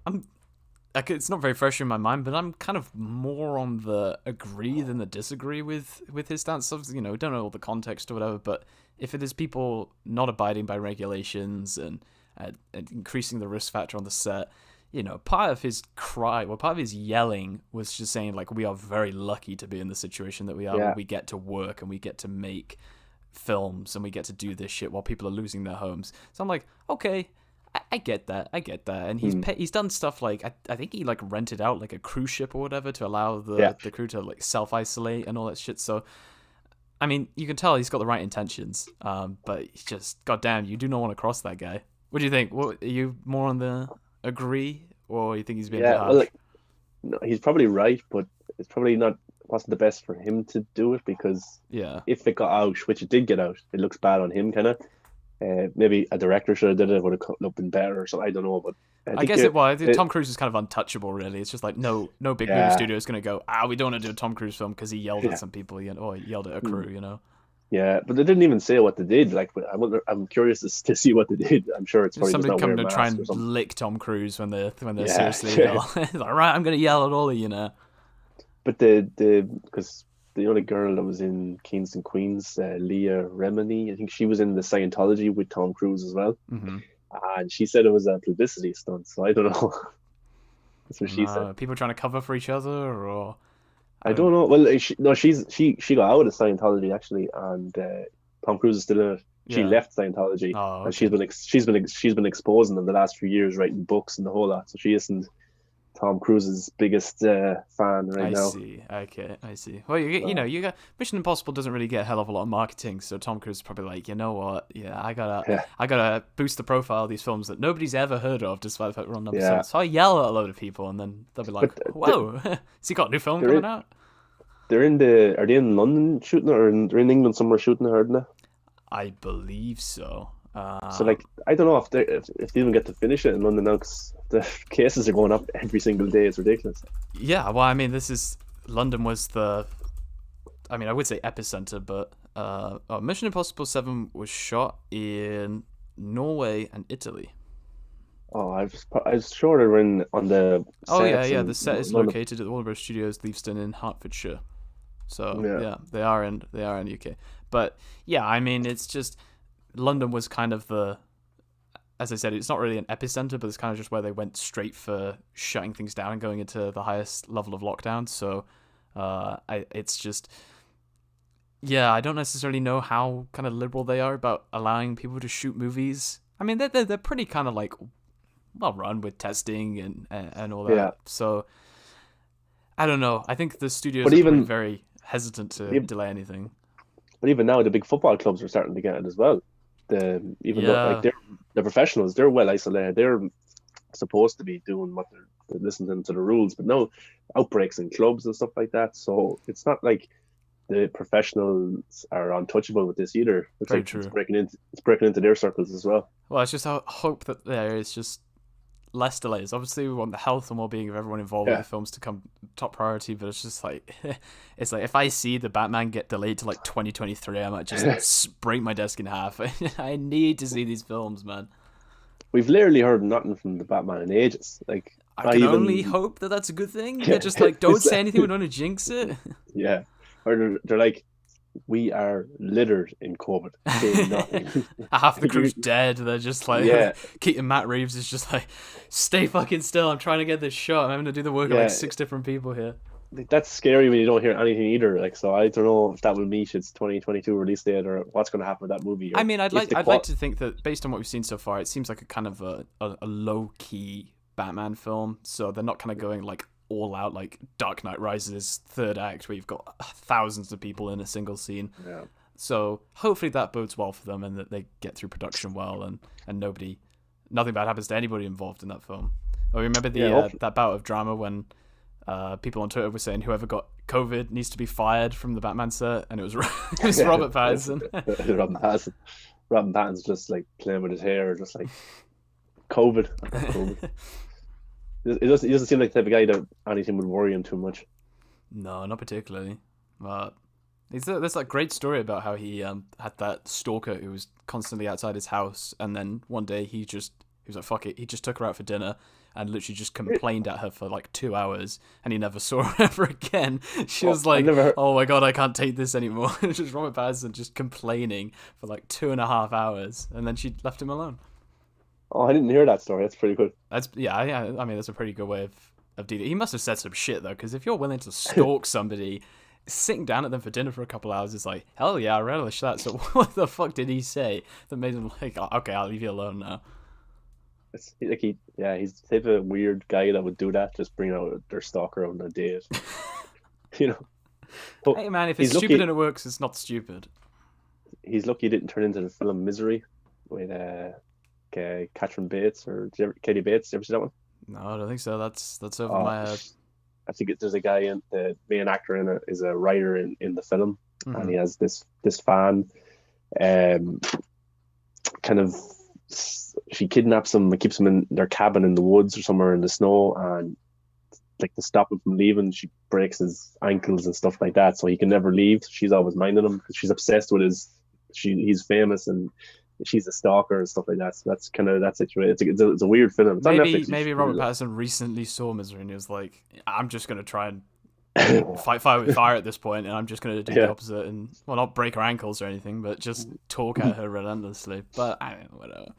like, it's not very fresh in my mind, but I'm kind of more on the agree than the disagree with his stance. Obviously, don't know all the context or whatever, but if it is people not abiding by regulations and increasing the risk factor on the set, part of his part of his yelling was just saying, like, we are very lucky to be in the situation that we are, where we get to work and we get to make films and we get to do this shit while people are losing their homes. So I'm like, okay, I get that, and he's done stuff like I think he like rented out like a cruise ship or whatever to allow the crew to like self-isolate and all that shit. So I mean, you can tell he's got the right intentions, but he's just, goddamn, you do not want to cross that guy. What do you think? What, are you more on the agree, or you think he's being harsh?
No, he's probably right, but it's probably wasn't the best for him to do it, because if it got out, which it did get out, it looks bad on him, kind of. Maybe a director should have did it. It would have been better, or something. I don't know, but I guess
Tom Cruise is kind of untouchable, really. It's just like no big movie studio is going to go, we don't want to do a Tom Cruise film because he yelled at some people, or he yelled at a crew,
Yeah, but they didn't even say what they did. Like, I wonder, I'm curious to see what they did. I'm sure it's
Just
probably just
somebody
not wear
coming
a
to try
mask or
and
something.
lick Tom Cruise when they're
Yeah,
seriously
yeah.
ill. Like, right, I'm gonna yell at all of you now.
But the because the only girl that was in Kings and Queens, Leah Remini, I think she was in the Scientology with Tom Cruise as well,
Hmm.
and she said it was a publicity stunt. So I don't know. That's what she said.
No, people trying to cover for each other, or I
I don't
don't.
know. Well, no, she got out of Scientology actually, and Tom Cruise is still in it. She
Yeah.
left Scientology,
Oh,
and
okay.
she's been exposing them the last few years, writing books and the whole lot. So she isn't Tom Cruise's biggest fan right
I
now.
see. Okay, I see. Well, you know,
So
you got Mission Impossible doesn't really get a hell of a lot of marketing, so Tom Cruise is probably like, you know what? Yeah,
yeah,
I gotta boost the profile of these films that nobody's ever heard of, despite the fact we're on number seven.
yeah.
So I yell at a load of people, and then they'll be like,
But
"Whoa, has he got a new film
they're
coming
in
out?"
they're in the are they in London shooting it, or they're in England somewhere shooting it, aren't they?
I believe so.
So like I don't know if they even get to finish it in London now because the cases are going up every single day. It's ridiculous.
Yeah. Well, I mean, this is London was the. I mean, I would say epicenter, but Mission Impossible 7 was shot in Norway and Italy.
Oh, I was sure they were in on the
Oh yeah,
sets
yeah. The
in
set is
London.
located at the Warner Bros. Studios, Leavesden in Hertfordshire. So
Yeah,
yeah, they are in the UK. But yeah, I mean, it's just London was kind of the, as I said, it's not really an epicenter, but it's kind of just where they went straight for shutting things down and going into the highest level of lockdown. So it's just yeah, I don't necessarily know how kind of liberal they are about allowing people to shoot movies. I mean, they're pretty kind of like well run with testing and all
yeah.
that. So I don't know. I think the studios
But
are probably
even
very hesitant to
e-
delay anything.
but even now, the big football clubs are starting to get it as well. The even though like
Yeah,
they're professionals, they're well isolated. They're supposed to be doing what they're listening to the rules, but no outbreaks in clubs and stuff like that. So it's not like the professionals are untouchable with this either. Looks
very
like
true.
it's breaking into their circles as well.
Well, it's just hope that there is just less delays. Obviously, we want the health and well-being of everyone involved with
Yeah,
the films to come top priority, but it's just like it's like if I see the Batman get delayed to like 2023, I might just break my desk in half. I need to see these films, man.
we've literally heard nothing from the Batman in ages. Like
I
not
can only
even
hope that that's a good thing. They're
yeah,
just like, don't
it's
say anything, we don't want to jinx it.
yeah. Or they're like, we are littered in COVID. Say nothing.
Half the crew's dead. They're just like,
Yeah,
Keaton Matt Reeves is just like, stay fucking still. I'm trying to get this shot. I'm having to do the work of like
yeah.
six different people here.
That's scary when you don't hear anything either. Like, so I don't know if that will meet its 2022 release date or what's going to happen with that movie
I
or
mean,
if the
I'd like
qual.
to think that based on what we've seen so far, it seems like a kind of a low key Batman film. So they're not kind of going like all out like Dark Knight Rises third act where you've got thousands of people in a single scene.
Yeah,
So hopefully that bodes well for them and that they get through production well and nothing bad happens to anybody involved in that film. Oh, remember
yeah.
the that bout of drama when people on Twitter were saying whoever got COVID needs to be fired from the Batman set, and it was it was Robert Pattinson.
Robin Pattinson. Robin Pattinson's just like playing with his hair, just like COVID. I've got COVID. He doesn't seem like the type of guy that anything would worry him too much.
No, not particularly. But there's that great story about how he had that stalker who was constantly outside his house, and then one day he was like fuck it, he just took her out for dinner and literally just complained at her for like 2 hours, and he never saw her ever again. She
Oh,
was
I've
like,
never heard.
"Oh my god, I can't take this anymore." It's just Robert Pattinson just complaining for like 2.5 hours, and then she left him alone.
Oh, I didn't hear that story. That's pretty good.
That's yeah. I mean, that's a pretty good way of dealing. He must have said some shit though, because if you're willing to stalk somebody, sitting down at them for dinner for a couple hours is like, hell yeah, I relish that. So what the fuck did he say that made him like, "Oh, okay, I'll leave you alone now"?
It's like he's the type of weird guy that would do that. Just bring out their stalker on a date. You know. But
Hey man, if it's
he's
stupid
lucky.
and it works, it's not stupid.
He's lucky he didn't turn into the film Misery with Catherine Bates or Katie Bates. Did you ever see that one?
No, I don't think so. That's over
Uh,
my head.
I think there's a guy in the main actor in it is a writer in the film, and
Hmm.
he has this fan, um, kind of she kidnaps him and keeps him in their cabin in the woods or somewhere in the snow, and like to stop him from leaving. She breaks his ankles and stuff like that, so he can never leave. She's always minding him because she's obsessed with his. He's famous and she's a stalker and stuff like that. So that's kind of that situation. It's a weird film. It's on
Maybe
Netflix.
maybe Robert Pattinson recently saw Misery and he was like, I'm just gonna try and fight fire with fire at this point, and I'm just gonna do the opposite and well, not break her ankles or anything, but just talk at her relentlessly. But I mean, whatever.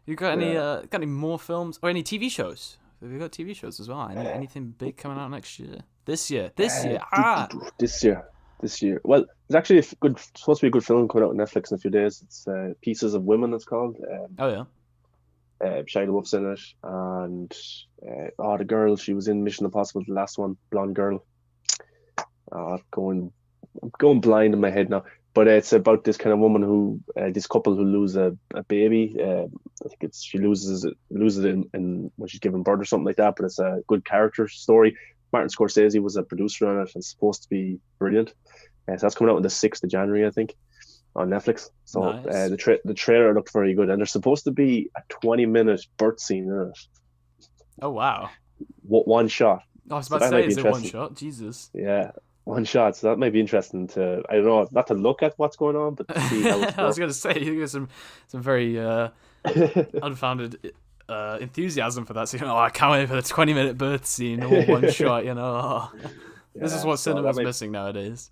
You got any more films or any TV shows? Have you got TV shows as well? Anything big coming out next year? This year.
This year. Well, there's actually supposed to be a good film coming out on Netflix in a few days. It's Pieces of Women. It's called.
Oh yeah.
Shia LaBeouf's in it, and the girl, she was in Mission Impossible, the last one, blonde girl. I'm going blind in my head now, but it's about this kind of woman who, this couple who lose a baby. I think she loses it in when she's giving birth or something like that. But it's a good character story. Martin Scorsese was a producer on it, and it's supposed to be brilliant. So that's coming out on the 6th of January, I think, on Netflix. So
nice.
the trailer looked very good, and there's supposed to be a 20-minute birth scene in it.
Oh wow!
One shot.
I was about to say, is it one shot? Jesus.
Yeah, one shot. So that might be interesting to, I don't know, not to look at what's going on, but to see how it's
I was gonna say you got some very unfounded enthusiasm for that. So I can't wait for the 20-minute birth scene, all one shot. This is what cinema's missing nowadays.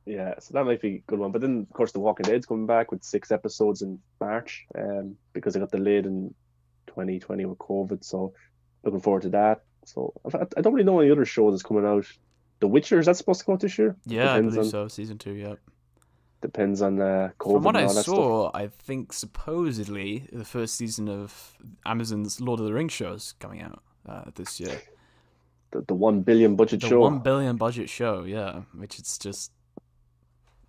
Yeah, so that might be a good one. But then, of course, The Walking Dead's coming back with 6 episodes in March, because it got delayed in 2020 with COVID. So looking forward to that. So I don't really know any other shows that's coming out. The Witcher, is that supposed to come out this year?
Yeah, I believe so. Season 2, yep.
Depends on COVID.
From what
and
I
all that
saw,
stuff.
I think supposedly the first season of Amazon's Lord of the Rings show is coming out this year.
The 1 billion budget
The
show.
1 billion budget show, yeah. Which it's just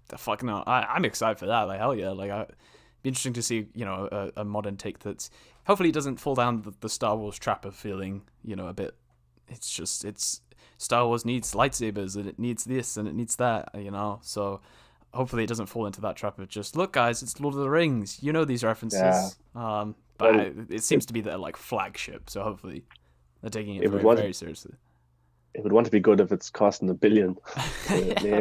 the fuck no. I'm excited for that. Like hell yeah. Like it'd be interesting to see a modern take that's hopefully it doesn't fall down the Star Wars trap of feeling a bit. It's Star Wars needs lightsabers and it needs this and it needs that. So. Hopefully it doesn't fall into that trap of just look guys, it's Lord of the Rings, these references.
Yeah.
But it seems to be their like flagship, so hopefully they're taking it very seriously.
It would want to be good if it's costing $1 billion.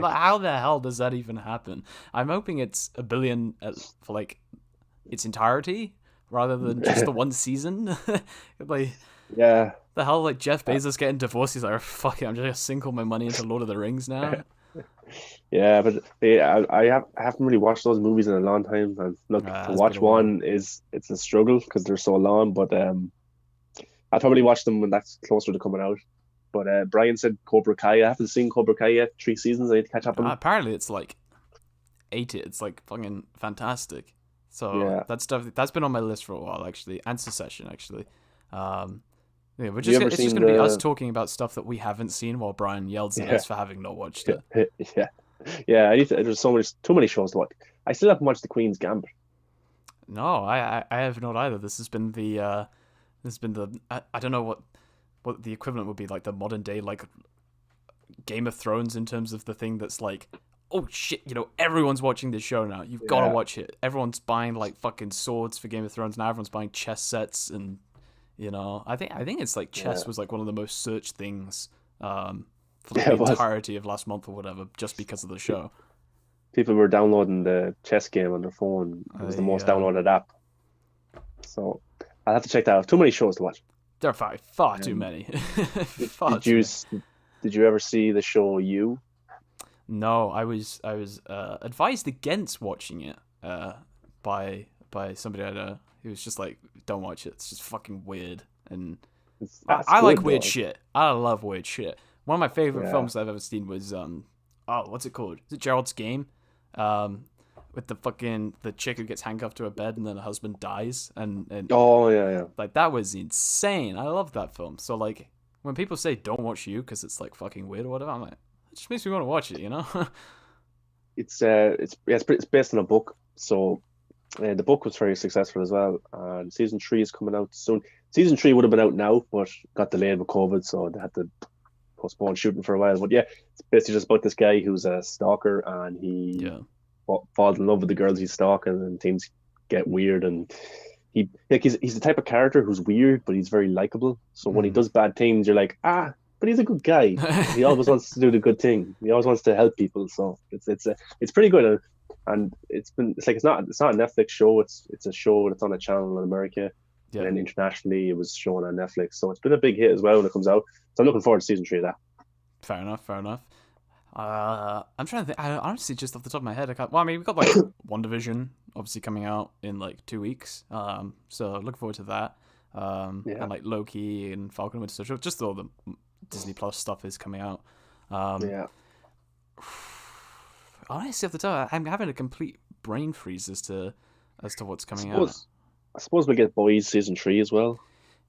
But how the hell does that even happen? I'm hoping it's $1 billion for like its entirety rather than just the one season. Like
yeah,
the hell, like Jeff Bezos getting divorced, he's like, fuck it, I'm just gonna sink all my money into Lord of the Rings now.
Yeah, but I haven't really watched those movies in a long time. And look, to watch one it's a struggle because they're so long. But I'll probably watch them when that's closer to coming out. But Brian said Cobra Kai. I haven't seen Cobra Kai yet. 3 seasons. I need to catch up on.
Apparently, it's like 8. It's like fucking fantastic. So
yeah.
That's been on my list for a while actually, and Succession actually. It's just gonna be us talking about stuff that we haven't seen while Brian yells at us for having not watched it.
Yeah. There's too many shows to watch. I still haven't watched The Queen's Gambit.
No, I have not either. This has been the I don't know what the equivalent would be, like the modern day like Game of Thrones in terms of the thing that's like, oh shit, everyone's watching this show now. You've got to watch it. Everyone's buying like fucking swords for Game of Thrones now. Everyone's buying chess sets and. I think it's like chess was like one of the most searched things for the entirety of last month or whatever, just because of the show.
People were downloading the chess game on their phone. It was the most downloaded app. So I'll have to check that out. Too many shows to watch.
There are far too many.
Did you ever see the show You?
No, I was advised against watching it by somebody I know. He was just like, don't watch it. It's just fucking weird. And I like weird shit. I love weird shit. One of my favorite films I've ever seen was what's it called? Is it Gerald's Game? With the chick who gets handcuffed to a bed and then her husband dies and
oh yeah.
Like that was insane. I love that film. So like when people say don't watch You because it's like fucking weird or whatever, I'm like, it just makes me want to watch it,
It's based on a book, so. The book was very successful as well, and season 3 is coming out soon. Season 3 would have been out now, but got delayed with COVID, so they had to postpone shooting for a while. But yeah, it's basically just about this guy who's a stalker, and he falls in love with the girls he's stalking, and things get weird. And he's the type of character who's weird, but he's very likable. So when he does bad things, you're like, but he's a good guy. He always wants to do the good thing. He always wants to help people. So it's pretty good. And it's not a Netflix show. It's a show that's on a channel in America, and
Yeah.
then internationally it was shown on Netflix. So it's been a big hit as well when it comes out. So I'm looking forward to season 3 of that.
Fair enough. Fair enough. I'm trying to think. I honestly just off the top of my head, I can't. Well, I mean, we've got like WandaVision obviously coming out in like 2 weeks. So looking forward to that.
Yeah,
And like Loki and Falcon and Winter Soldier, just all the Disney Plus stuff is coming out. Um,
yeah.
Honestly, off the top, I'm having a complete brain freeze as to what's
I
coming out.
suppose I suppose we get Boys season 3 as well.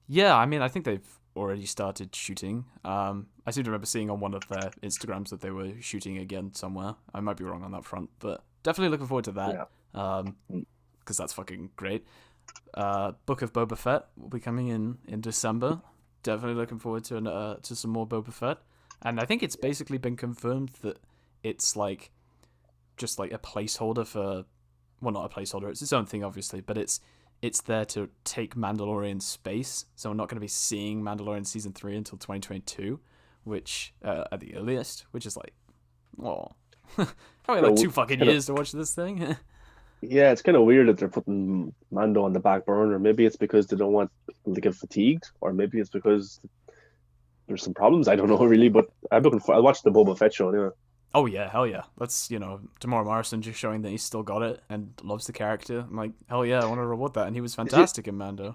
Yeah, I mean, I think they've already started shooting. I seem to remember seeing on one of their Instagrams that they were shooting again somewhere. I might be wrong on that front, but definitely looking forward to that.
Yeah.
Because that's fucking great. Book of Boba Fett will be coming in December. Definitely looking forward to some more Boba Fett. And I think it's basically been confirmed that it's like just like a placeholder for, well, not a placeholder. It's its own thing, obviously, but it's there to take Mandalorian space. So we're not going to be seeing Mandalorian season 3 until 2022, which at the earliest, which is like, oh, probably like
So,
2 fucking
kinda-
years to watch this thing.
Yeah, it's kind of weird that they're putting Mando on the back burner. Maybe it's because they don't want people to get fatigued, or maybe it's because there's some problems. I don't know really, but I'll watch the Boba Fett show anyway.
Oh yeah, hell yeah. That's, Tamora Morrison just showing that he's still got it and loves the character. I'm like, hell yeah, I want to reward that. And he was fantastic in Mando.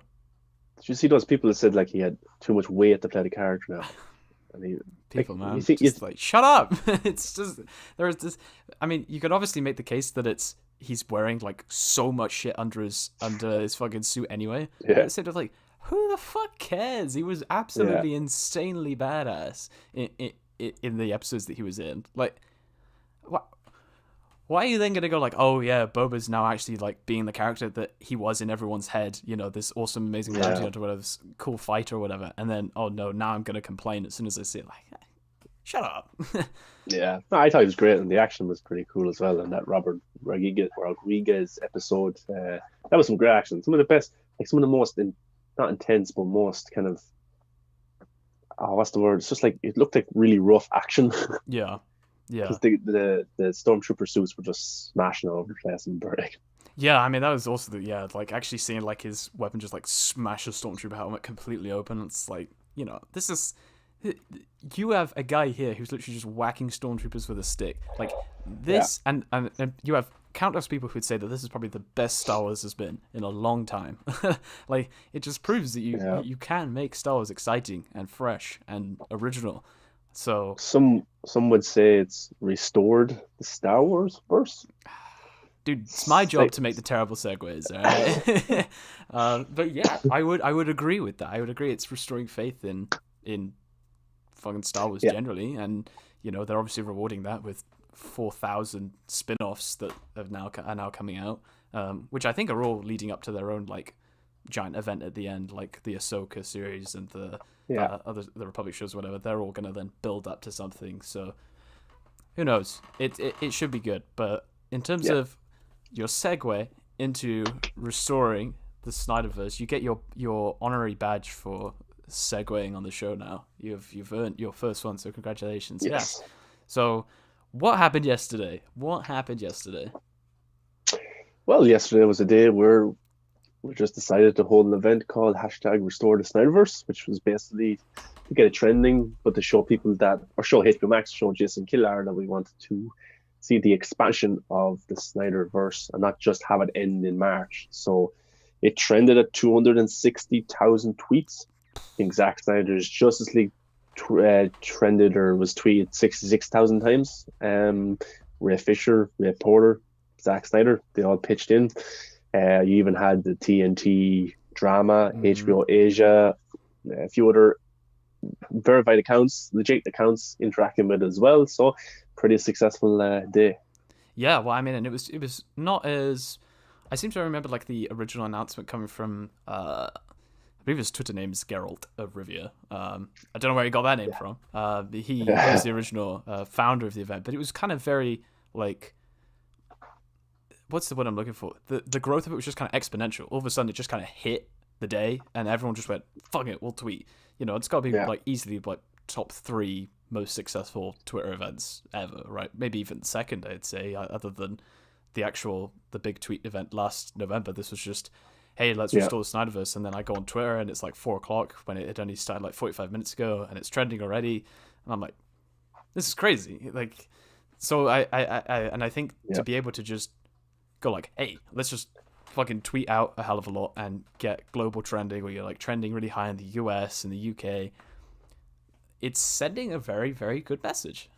Did you see those people that said like he had too much weight to play the character now? And
People,
like,
man,
you think
just like, shut up. It's just, there's this, I mean, you could obviously make the case that he's wearing like so much shit under his fucking suit anyway. But
yeah,
it's sort of like, who the fuck cares? He was absolutely insanely badass in the episodes that he was in. Like, what? Why are you then gonna go like, oh yeah, Boba's now actually like being the character that he was in everyone's head, this awesome, amazing bounty
yeah,
hunter, whatever, this cool fighter or whatever, and then oh no, now I'm gonna complain as soon as I see it. Like, shut up.
yeah. No, I thought he was great, and the action was pretty cool as well. And that Robert Rodriguez episode, that was some great action. Some of the best, like some of the most not intense, but most kind of what's the word? It's just like it looked like really rough action.
Yeah, yeah,
Because the stormtrooper suits were just smashing all over the place and burning.
yeah. I mean, that was also like actually seeing like his weapon just like smash a stormtrooper helmet completely open. It's like, this is. You have a guy here who's literally just whacking stormtroopers with a stick. Like this, and you have countless people who'd say that this is probably the best Star Wars has been in a long time. Like, it just proves that you can make Star Wars exciting and fresh and original. So
Some would say it's restored the Star Wars verse.
dude, it's my job
Like,
to make the terrible segues, all right? But yeah, I would agree with that. I would agree it's restoring faith in fucking Star Wars
yeah,
generally, and they're obviously rewarding that with 4,000 spin-offs that are now coming out, which I think are all leading up to their own like giant event at the end, like the Ahsoka series and the
yeah,
the Republic shows, whatever. They're all gonna then build up to something. So who knows? It should be good. But in terms
yeah.
of your segue into restoring the Snyderverse, you get your honorary badge for segueing on the show now. You've earned your first one, so congratulations.
Yes.
Yes. So what happened yesterday? What happened yesterday?
Well, yesterday was a day where we just decided to hold an event called #Restore the Snyderverse, which was basically to get it trending, but to show people or show HBO Max, show Jason Killar that we wanted to see the expansion of the Snyderverse and not just have it end in March. So it trended at 260,000 tweets. I think Zack Snyder's Justice League trended or was tweeted 66,000 times. Ray Fisher, Ray Porter, Zack Snyder, they all pitched in. You even had the TNT drama, HBO Asia, a few other verified accounts, legit accounts interacting with it as well. So pretty successful day.
Yeah, well, I mean, and it was not as. I seem to remember like the original announcement coming from. I believe his Twitter name is Geralt of Rivia. I don't know where he got that name from. He was the original founder of the event, but it was kind of very like. What's the word I'm looking for? The growth of it was just kind of exponential. All of a sudden, it just kind of hit the day, and everyone just went, "Fuck it, we'll tweet." It's got to be like easily like top 3 most successful Twitter events ever, right? Maybe even second, I'd say, other than the big tweet event last November. This was just, hey, let's restore the Snyderverse, and then I go on Twitter and it's like 4:00 when it had only started like 45 minutes ago, and it's trending already, and I'm like, this is crazy. Like, so I think to be able to just go like, hey, let's just fucking tweet out a hell of a lot and get global trending, where you're like trending really high in the US and the UK, it's sending a very, very good message.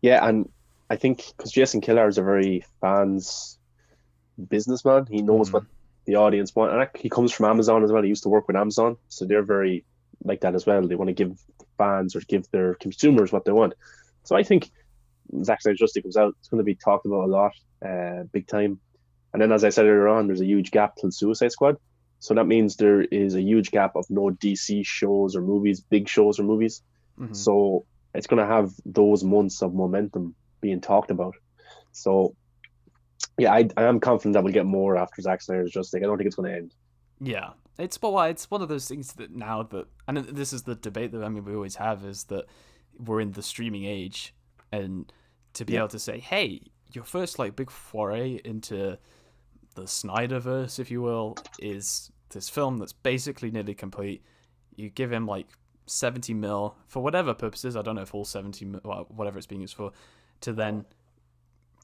Yeah, and I think because Jason Kilar is a very fans businessman, he knows what the audience want, and he comes from Amazon as well. He used to work with Amazon, so they're very like that as well. They want to give fans or give their consumers what they want. So I think Zack Snyder's Justice comes out, it's going to be talked about a lot, big time. And then, as I said earlier on, there's a huge gap till Suicide Squad. So that means there is a huge gap of no DC shows or movies, big shows or movies. So it's going to have those months of momentum being talked about. So, yeah, I am confident that we'll get more after Zack Snyder's Justice League. I don't think it's going to end.
Yeah, it's one of those things that now that, and this is the debate that we always have, is that we're in the streaming age, and to be able to say, hey, your first like big foray into the Snyderverse, if you will, is this film that's basically nearly complete. You give him like 70 mil for whatever purposes, I don't know if all 70 mil, well, whatever it's being used for, to then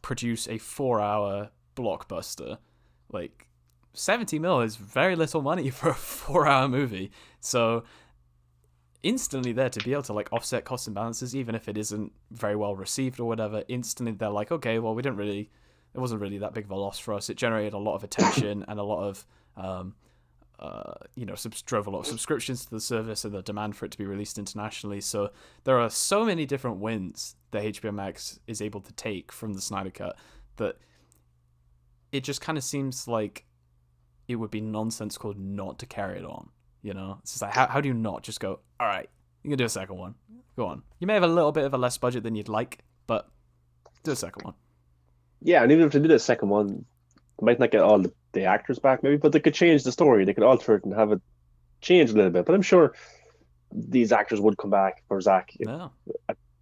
produce a 4-hour blockbuster. Like, 70 mil is very little money for a 4-hour movie. So instantly there to be able to like offset costs and balances, even if it isn't very well received or whatever, instantly they're like, okay, well, it wasn't really that big of a loss for us. It generated a lot of attention and a lot of drove a lot of subscriptions to the service and the demand for it to be released internationally. So there are so many different wins that HBO Max is able to take from the Snyder Cut that it just kind of seems like it would be nonsensical not to carry it on. You know, it's just like, how do you not just go, all right, you can do a second one. Go on. You may have a little bit of a less budget than you'd like, but do a second one.
Yeah, and even if they did a second one, they might not get all the actors back, maybe, but they could change the story. They could alter it and have it change a little bit. But I'm sure these actors would come back for Zach if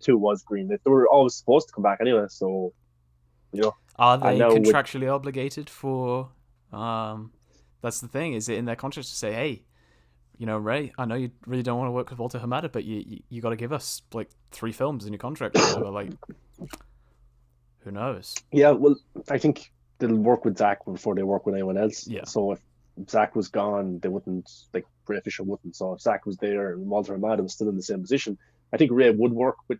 2 was green. They were always supposed to come back anyway, so, you know.
Are they contractually obligated for... that's the thing. Is it in their contract to say, hey, you know, Ray, I know you really don't want to work with Walter Hamada, but you got to give us like 3 films in your contract. Or like, who knows?
Yeah, well, I think they'll work with Zach before they work with anyone else.
Yeah.
So if Zach was gone, they wouldn't, like, Ray Fisher wouldn't. So if Zach was there and Walter Hamada was still in the same position, I think Ray would work with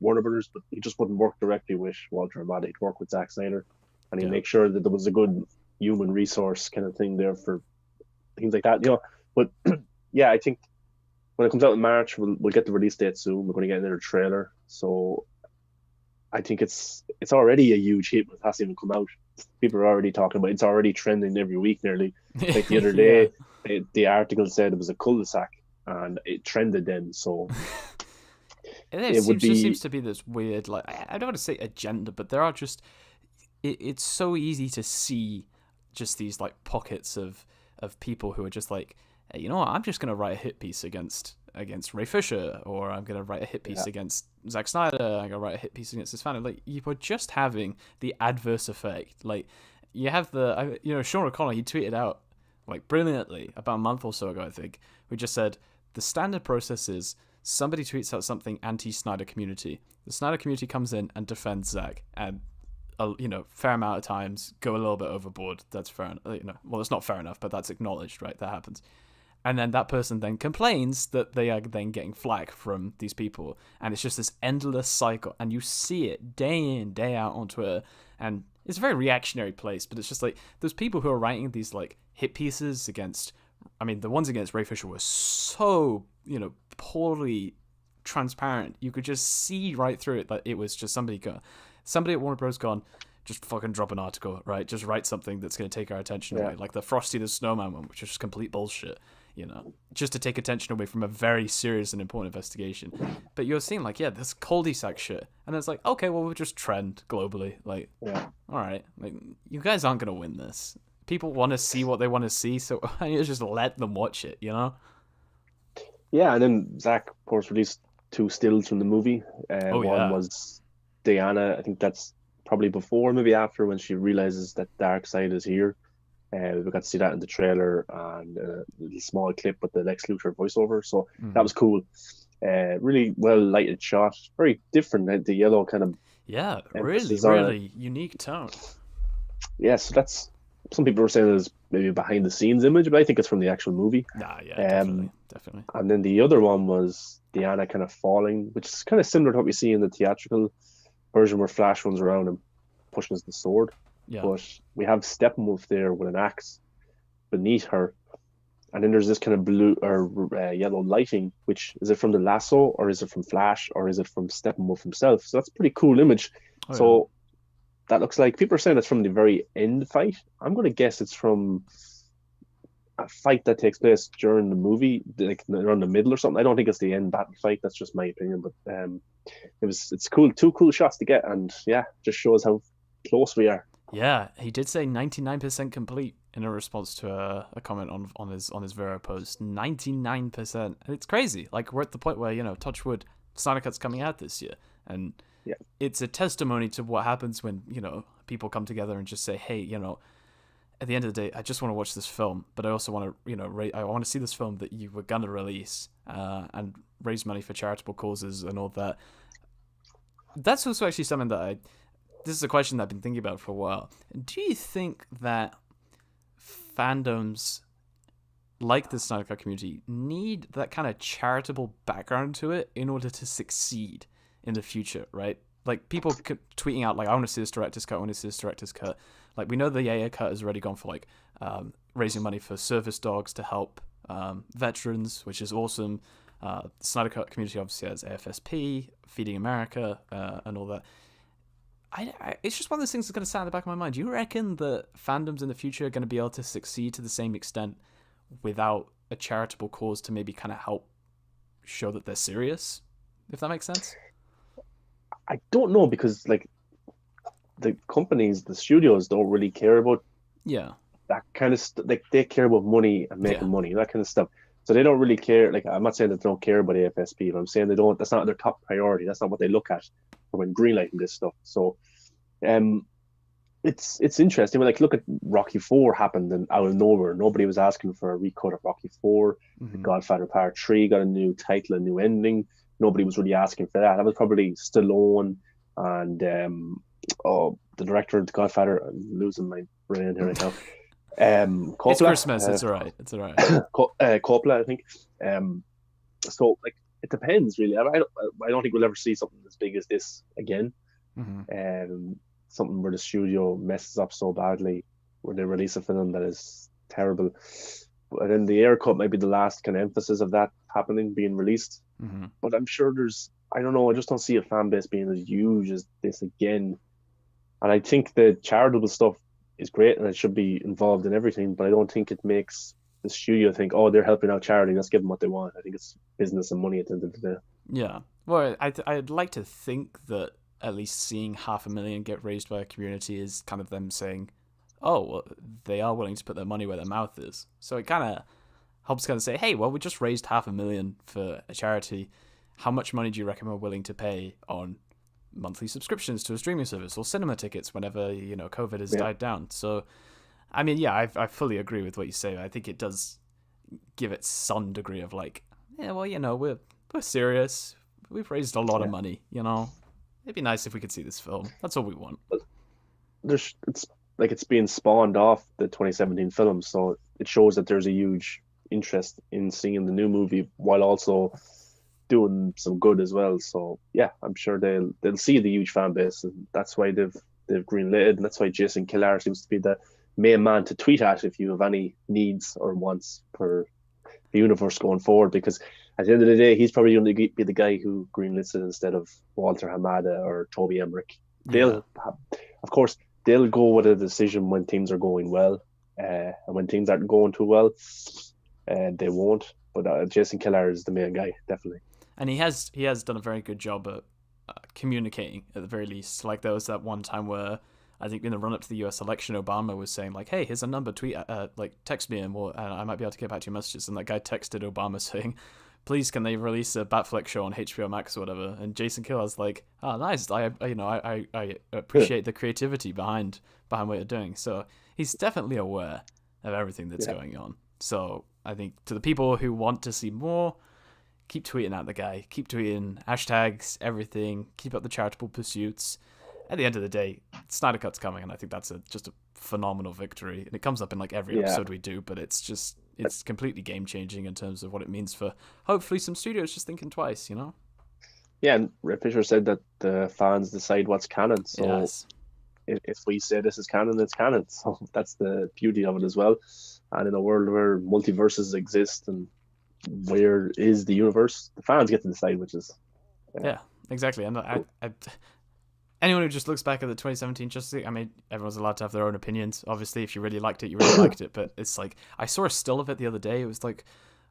Warner Brothers, but he just wouldn't work directly with Walter Hamada. He'd work with Zack Snyder, and he'd make sure that there was a good human resource kind of thing there for things like that, you know. But yeah, I think when it comes out in March, we'll get the release date soon. We're going to get another trailer, so I think it's already a huge hit, but it hasn't even come out. People are already talking about it. It's already trending every week nearly. Like the other day, the article said it was a cul-de-sac, and it trended then. So
it seems to be this weird, like, I don't want to say agenda, but there are just it's so easy to see just these like pockets of people who are just like, hey, you know what, I'm just gonna write a hit piece against Ray Fisher, or I'm gonna write a hit piece against Zack Snyder, I'm gonna write a hit piece against this fan. Like, you were just having the adverse effect. Like, you have Sean O'Connor, he tweeted out like brilliantly about a month or so ago, I think, we just said the standard process is somebody tweets out something anti-Snyder community, the Snyder community comes in and defends Zack, and fair amount of times go a little bit overboard. That's fair enough. Well, it's not fair enough, but that's acknowledged, right? That happens. And then that person then complains that they are then getting flack from these people. And it's just this endless cycle. And you see it day in, day out on Twitter. And it's a very reactionary place, but it's just like, those people who are writing these like hit pieces against, the ones against Ray Fisher were so, poorly transparent. You could just see right through it that it was just somebody at Warner Bros. Gone, just fucking drop an article, right? Just write something that's going to take our attention away. Like the Frosty the Snowman one, which is just complete bullshit, just to take attention away from a very serious and important investigation. But you're seeing like, this cul-de-sac shit. And it's like, okay, well, we'll just trend globally. Like, all right, like, you guys aren't going to win this. People want to see what they want to see, so I need to just let them watch it,
Yeah, and then Zach, of course, released two stills from the movie.
Oh
One
yeah.
was Diana. I think that's probably before, maybe after, when she realizes that Darkseid is here. We got to see that in the trailer and a little small clip with the Lex Luthor voiceover. So that
Hmm.
was cool. Really well lighted shot, very different. The yellow kind of
Yeah, really,
emphasis on it.
really unique tone.
Yeah, so that's some people were saying it was maybe a behind the scenes image, but I think it's from the actual movie.
Nah, yeah, definitely,
Um,
definitely.
and then the other one was Diana kind of falling, which is kind of similar to what we see in the theatrical version where Flash runs around and pushes the sword.
Yeah.
But we have Steppenwolf there with an axe beneath her, and then there's this kind of blue or yellow lighting. Which is it from the lasso, or is it from Flash, or is it from Steppenwolf himself? So that's a pretty cool image.
Oh yeah.
So that looks like people are saying it's from the very end fight. I'm going to guess it's from a fight that takes place during the movie, like around the middle or something. I don't think it's the end battle fight. That's just my opinion, but it's cool. Two cool shots to get, and yeah, just shows how close we are.
Yeah, he did say 99% complete in a response to a comment on his Vero post. 99%. And it's crazy. Like we're at the point where, touch wood, Snyder Cut's coming out this year. And
Yeah,
it's a testimony to what happens when, people come together and just say, hey, at the end of the day, I just want to watch this film, but I also want to, I want to see this film that you were gonna release, and raise money for charitable causes and all that. That's also actually something that this is a question that I've been thinking about for a while. Do you think that fandoms like the Snyder Cut community need that kind of charitable background to it in order to succeed in the future, right? Like people tweeting out like, "I want to see this director's cut. I want to see this director's cut." Like we know the Yaya cut has already gone for like raising money for service dogs to help veterans, which is awesome. The Snyder Cut community obviously has AFSP, Feeding America, and all that. It's just one of those things that's going to sat in the back of my mind. Do you reckon that fandoms in the future are going to be able to succeed to the same extent without a charitable cause to maybe kind of help show that they're serious? If that makes sense?
I don't know because like the companies, the studios don't really care about
Yeah.
that kind of stuff. Like they care about money and
Yeah.
making money, that kind of stuff. So they don't really care. Like I'm not saying that they don't care about AFSP, but I'm saying they don't. That's not their top priority. That's not what they look at when greenlighting this stuff. So, um, it's interesting. Like look at Rocky Four happened and out of nowhere. Nobody was asking for a recut of Rocky Four. The
Hmm.
Godfather Part Three got a new title, a new ending. Nobody was really asking for that. That was probably Stallone and the director of the Godfather. I'm losing my brain here right now.
It's
Coppola,
Christmas. It's all right. It's all right.
Coppola, I think. Um, so like it depends really. I don't think we'll ever see something as big as this again.
Hmm.
Um, Something where the studio messes up so badly, where they release a film that is terrible. But then the Air Cut might be the last kind of emphasis of that happening, being released.
Hmm.
But I'm sure I don't know, I just don't see a fan base being as huge as this again. And I think the charitable stuff is great and it should be involved in everything, but I don't think it makes the studio think, oh, they're helping out charity, let's give them what they want. I think it's business and money at the end of the day.
Yeah. Well, I'd like to think that at least seeing 500,000 get raised by a community is kind of them saying, oh, well, they are willing to put their money where their mouth is. So it kind of helps kind of say, hey, well, we just raised 500,000 for a charity. How much money do you reckon we're willing to pay on monthly subscriptions to a streaming service or cinema tickets whenever, COVID has
Yeah.
died down? So, I mean, yeah, I fully agree with what you say. I think it does give it some degree of like, yeah, well, we're serious. We've raised a lot of
Yeah.
money, It'd be nice if we could see this film. That's all we want.
It's like it's being spawned off the 2017 film, so it shows that there's a huge interest in seeing the new movie while also doing some good as well. So yeah, I'm sure they'll see the huge fan base, and that's why they've greenlit it, and that's why Jason Killar seems to be the main man to tweet at if you have any needs or wants for the universe going forward. Because at the end of the day, he's probably going to be the guy who greenlits it instead of Walter Hamada or Toby Emmerich.
Yeah.
Of course, they'll go with a decision when things are going well, and when things aren't going too well, they won't. But Jason Killar is the main guy, definitely.
And he has done a very good job at communicating at the very least. Like there was that one time where I think in the run up to the U.S. election, Obama was saying like, "Hey, here's a number. Tweet, like text me, and I might be able to get back to your messages." And that guy texted Obama saying, please can they release a Batfleck show on HBO Max or whatever? And Jason Killer's like, oh, nice. I appreciate the creativity behind what you're doing. So he's definitely aware of everything that's going on. So I think to the people who want to see more, keep tweeting at the guy. Keep tweeting hashtags, everything. Keep up the charitable pursuits. At the end of the day, Snyder Cut's coming, and I think that's just a phenomenal victory. And it comes up in like every episode we do, but it's completely game changing in terms of what it means for hopefully some studios just thinking twice, you know?
Yeah, and Ray Fisher said that the fans decide what's canon. So
Yes.
if we say this is canon, it's canon. So that's the beauty of it as well. And in a world where multiverses exist and where is the universe, the fans get to decide, which is
yeah, exactly. And anyone who just looks back at the 2017 Justice League, I mean, everyone's allowed to have their own opinions. Obviously, if you really liked it, you really liked it. But it's like, I saw a still of it the other day. It was like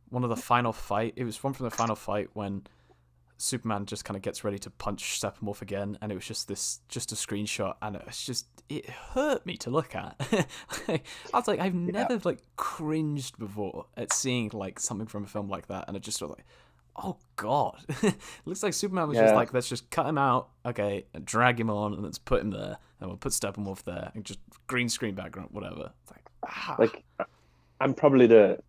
one of the final fight. It was one from the final fight when Superman just kind of gets ready to punch Steppenwolf again, and it was just a screenshot, and it hurt me to look at. I was like, I've never like cringed before at seeing like something from a film like that, and it just sort of like, oh god, it looks like Superman was just like, let's just cut him out, okay, and drag him on, and let's put him there, and we'll put Steppenwolf there, and just green screen background, whatever. It's
like I'm probably the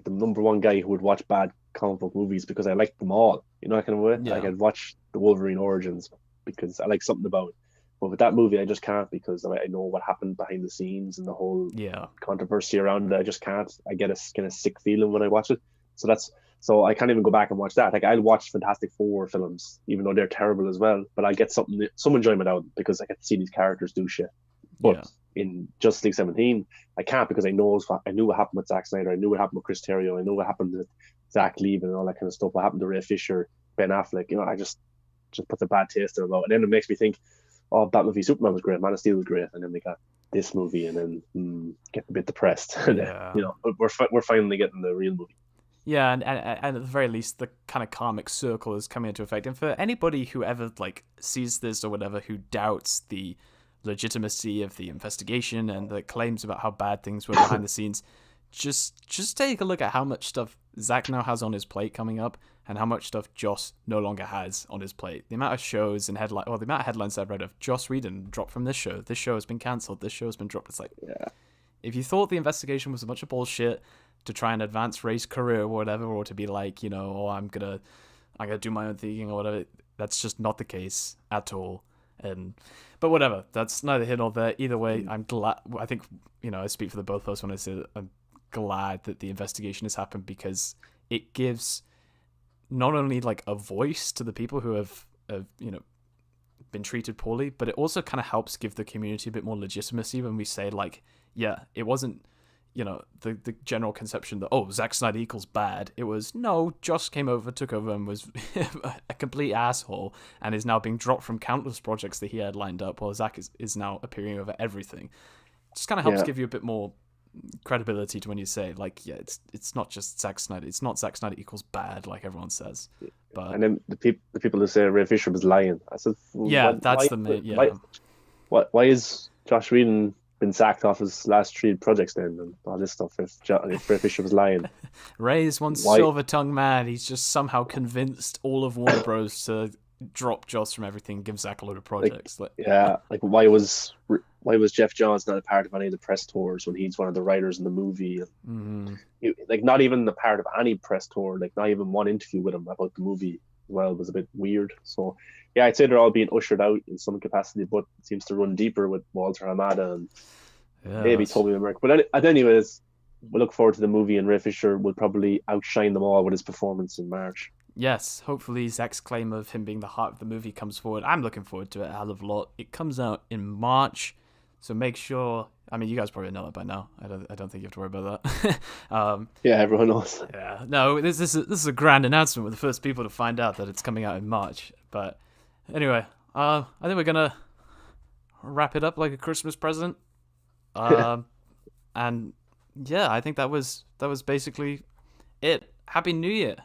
number one guy who would watch bad comic book movies because I like them all. You know, that kind of way. Like I'd watch the Wolverine Origins because I like something about it. But with that movie, I just can't because I know what happened behind the scenes and the whole controversy around it. I just can't. I get a kind of sick feeling when I watch it. So I can't even go back and watch that. Like I'll watch Fantastic Four films, even though they're terrible as well. But I get some enjoyment out of them because I get to see these characters do shit. But in Justice League 17, I can't because I knew what happened with Zack Snyder. I knew what happened with Chris Terrio. I knew what happened with Zach leaving and all that kind of stuff. What happened to Ray Fisher, Ben Affleck. You know, I just puts a bad taste in my mouth. And then it makes me think, oh, Batman v Superman was great. Man of Steel was great. And then we got this movie and then get a bit depressed. You know, we're finally getting the real movie.
Yeah, and at the very least, the kind of karmic circle is coming into effect. And for anybody who ever like sees this or whatever, who doubts the legitimacy of the investigation and the claims about how bad things were behind the scenes, just take a look at how much stuff Zack now has on his plate coming up, and how much stuff Joss no longer has on his plate. The amount of shows and the amount of headlines I've read of Joss Whedon dropped from this show has been cancelled, this show has been dropped. It's like, if you thought the investigation was a bunch of bullshit to try and advance Ray's career or whatever, or to be like, you know, oh, I'm gonna do my own thing or whatever, that's just not the case at all. But whatever, that's neither here nor there. Either way, I'm glad. I think, you know, I speak for the both of us when I say that I'm glad that the investigation has happened, because it gives not only like a voice to the people who have you know, been treated poorly, but it also kind of helps give the community a bit more legitimacy when we say like, yeah, it wasn't, you know, the general conception that, oh, Zack Snyder equals bad. It was, no, Joss came over, took over, and was a complete asshole, and is now being dropped from countless projects that he had lined up, while Zack is now appearing over everything. Just kind of helps give you a bit more credibility to when you say, like, yeah, it's not just Zack Snyder. It's not Zack Snyder equals bad, like everyone says. But
and then the people who say Ray Fisher was lying, I said, why is Joss Whedon been sacked off his last 3 projects then, and all this stuff, if Ray Fisher was lying?
Ray's one silver-tongued man. He's just somehow convinced all of Warner Bros. To drop Joss from everything and give Zack a load of projects.
Why was Jeff Johns not a part of any of the press tours when he's one of the writers in the movie? Like, not even a part of any press tour, like not even one interview with him about the movie as well, was a bit weird. So yeah, I'd say they're all being ushered out in some capacity, but it seems to run deeper with Walter Hamada and maybe Toby Emmerich. But anyways, we look forward to the movie, and Ray Fisher will probably outshine them all with his performance in March.
Yes, hopefully Zack's claim of him being the heart of the movie comes forward. I'm looking forward to it a hell of a lot. It comes out in March, so make sure. I mean, you guys probably know it by now. I don't think you have to worry about that.
Yeah, everyone knows.
Yeah, no, this is a grand announcement. We're the first people to find out that it's coming out in March. But anyway, I think we're gonna wrap it up like a Christmas present. And yeah, I think that was basically it. Happy New Year,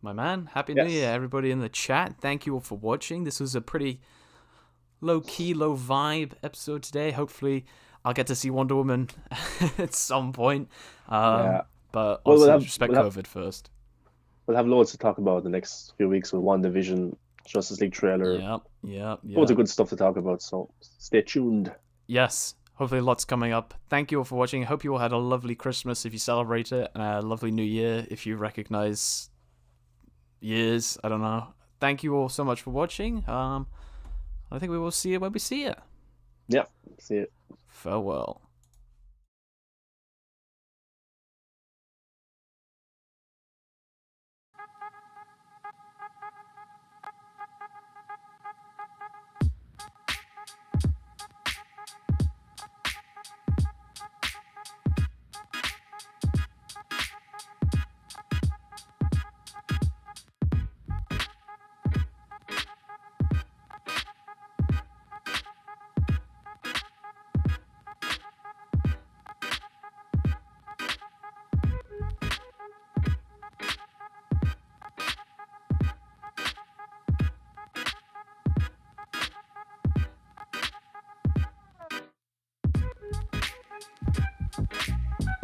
my man. Happy New Year, everybody in the chat. Thank you all for watching. This was a pretty low-key, low-vibe episode today. Hopefully, I'll get to see Wonder Woman at some point. But also respect COVID first.
we'll have loads to talk about the next few weeks with WandaVision, Justice League trailer,
Yep.
loads of good stuff to talk about. So stay tuned.
Yes. Hopefully lots coming up. Thank you all for watching. I hope you all had a lovely Christmas if you celebrate it, and a lovely New Year if you recognize years. I don't know. Thank you all so much for watching. I think we will see you when we see you.
Yeah, see it.
Farewell.